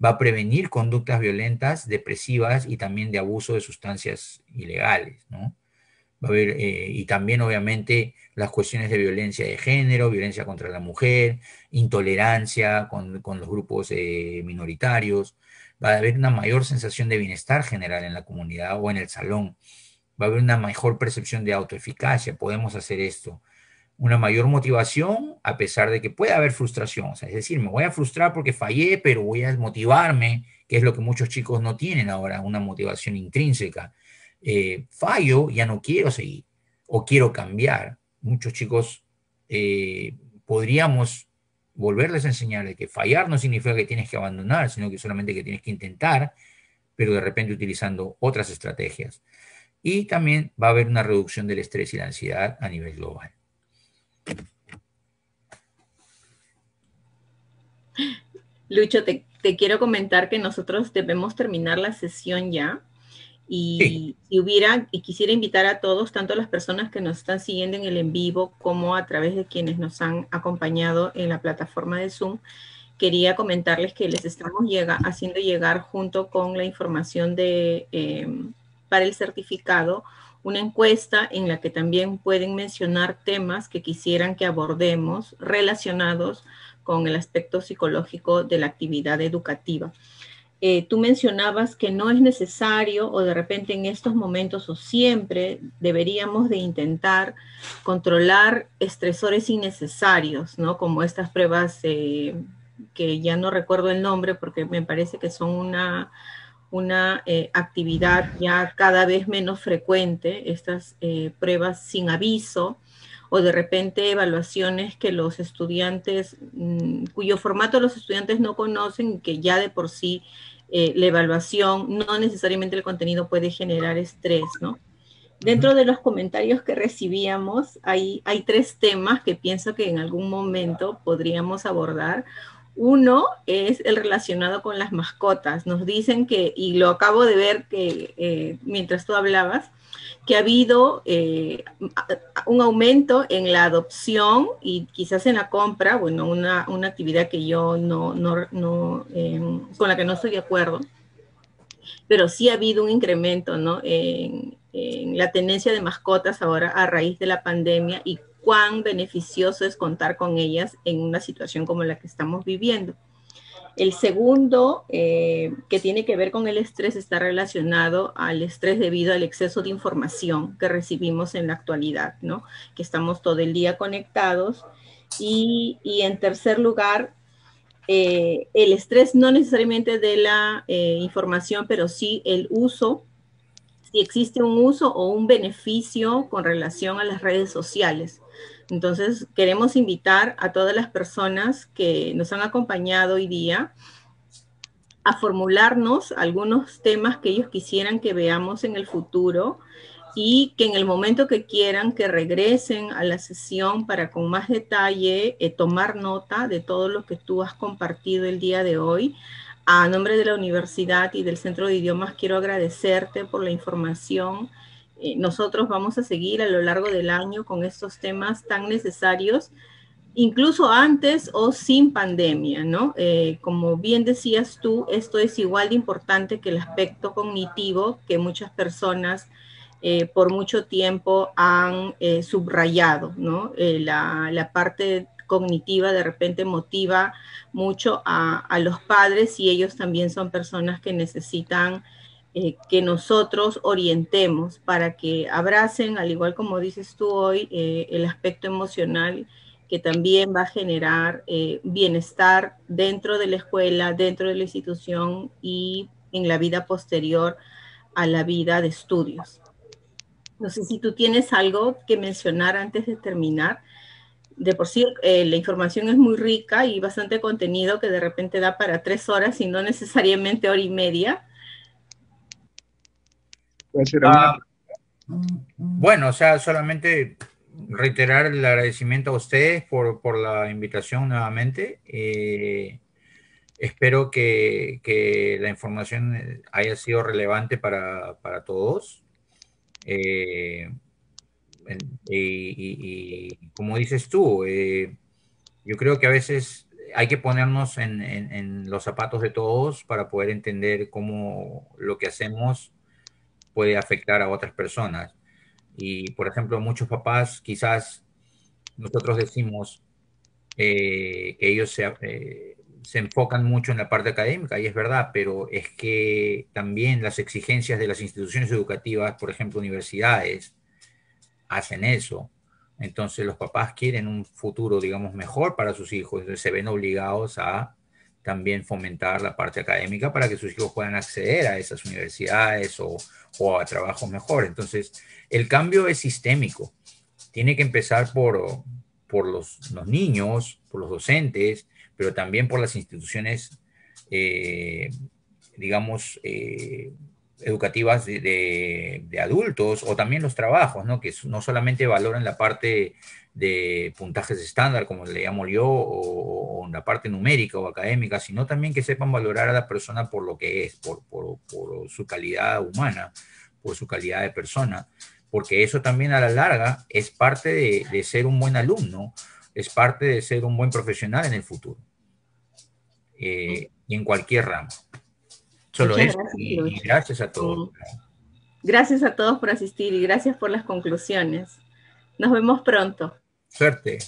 Speaker 1: va a prevenir conductas violentas, depresivas y también de abuso de sustancias ilegales, ¿no? Va a haber, y también obviamente las cuestiones de violencia de género, violencia contra la mujer, intolerancia con los grupos minoritarios. Va a haber una mayor sensación de bienestar general en la comunidad o en el salón. Va a haber una mejor percepción de autoeficacia. Podemos hacer esto. Una mayor motivación a pesar de que puede haber frustración. O sea, es decir, me voy a frustrar porque fallé, pero voy a motivarme, que es lo que muchos chicos no tienen ahora, una motivación intrínseca. Fallo, ya no quiero seguir o quiero cambiar. Muchos chicos podríamos volverles a enseñar de que fallar no significa que tienes que abandonar, sino que solamente que tienes que intentar, pero de repente utilizando otras estrategias. Y también va a haber una reducción del estrés y la ansiedad a nivel global.
Speaker 2: Lucho, te quiero comentar que nosotros debemos terminar la sesión ya.
Speaker 1: Sí,
Speaker 2: Y si hubiera, y quisiera invitar a todos, tanto a las personas que nos están siguiendo en el en vivo como a través de quienes nos han acompañado en la plataforma de Zoom, quería comentarles que les estamos haciendo llegar junto con la información para el certificado una encuesta en la que también pueden mencionar temas que quisieran que abordemos relacionados con el aspecto psicológico de la actividad educativa. Tú mencionabas que no es necesario o de repente en estos momentos o siempre deberíamos de intentar controlar estresores innecesarios, ¿no? Como estas pruebas que ya no recuerdo el nombre porque me parece que son una actividad ya cada vez menos frecuente, estas pruebas sin aviso o de repente evaluaciones que los estudiantes, cuyo formato los estudiantes no conocen, que ya de por sí la evaluación, no necesariamente el contenido puede generar estrés, ¿no? Dentro de los comentarios que recibíamos, hay tres temas que pienso que en algún momento podríamos abordar. Uno es el relacionado con las mascotas. Nos dicen que, y lo acabo de ver que mientras tú hablabas, que ha habido un aumento en la adopción y quizás en la compra, bueno, una actividad que yo con la que no estoy de acuerdo, pero sí ha habido un incremento, ¿no? En la tenencia de mascotas ahora a raíz de la pandemia y cuán beneficioso es contar con ellas en una situación como la que estamos viviendo. El segundo, que tiene que ver con el estrés, está relacionado al estrés debido al exceso de información que recibimos en la actualidad, ¿no? Que estamos todo el día conectados. Y en tercer lugar, el estrés no necesariamente de la información, pero sí el uso, si existe un uso o un beneficio con relación a las redes sociales. Entonces, queremos invitar a todas las personas que nos han acompañado hoy día a formularnos algunos temas que ellos quisieran que veamos en el futuro y que en el momento que quieran que regresen a la sesión para con más detalle tomar nota de todo lo que tú has compartido el día de hoy. A nombre de la universidad y del Centro de Idiomas quiero agradecerte por la información. Nosotros vamos a seguir a lo largo del año con estos temas tan necesarios incluso antes o sin pandemia, ¿no? Como bien decías tú, esto es igual de importante que el aspecto cognitivo que muchas personas por mucho tiempo han subrayado, ¿no? La parte cognitiva de repente motiva mucho a los padres y ellos también son personas que necesitan que nosotros orientemos para que abracen, al igual como dices tú hoy, el aspecto emocional que también va a generar bienestar dentro de la escuela, dentro de la institución y en la vida posterior a la vida de estudios. No sé si tú tienes algo que mencionar antes de terminar. De por sí, la información es muy rica y bastante contenido que de repente da para 3 horas y no necesariamente hora y media.
Speaker 3: ¿Puede ser alguna?
Speaker 1: Ah, bueno, o sea, solamente reiterar el agradecimiento a ustedes por la invitación nuevamente. Espero que la información haya sido relevante para todos. Eh, y como dices tú, yo creo que a veces hay que ponernos en los zapatos de todos para poder entender cómo lo que hacemos puede afectar a otras personas. Y, por ejemplo, muchos papás, quizás nosotros decimos que ellos se enfocan mucho en la parte académica, y es verdad, pero es que también las exigencias de las instituciones educativas, por ejemplo, universidades, hacen eso. Entonces los papás quieren un futuro, digamos, mejor para sus hijos, entonces se ven obligados a también fomentar la parte académica para que sus hijos puedan acceder a esas universidades o a trabajos mejores. Entonces, el cambio es sistémico. Tiene que empezar por los niños, por los docentes, pero también por las instituciones, eh, digamos, educativas de adultos, o también los trabajos, ¿no? Que no solamente valoran la parte de puntajes estándar, como le llamo yo, o la parte numérica o académica, sino también que sepan valorar a la persona por lo que es, por su calidad humana, por su calidad de persona, porque eso también a la larga es parte de ser un buen alumno, es parte de ser un buen profesional en el futuro, y en cualquier ramo. Solo
Speaker 2: Muchas
Speaker 1: eso,
Speaker 2: gracias,
Speaker 1: y
Speaker 2: Lucho.
Speaker 1: gracias a todos.
Speaker 2: Mm. Gracias a todos por asistir y gracias por las conclusiones. Nos vemos pronto.
Speaker 1: Suerte.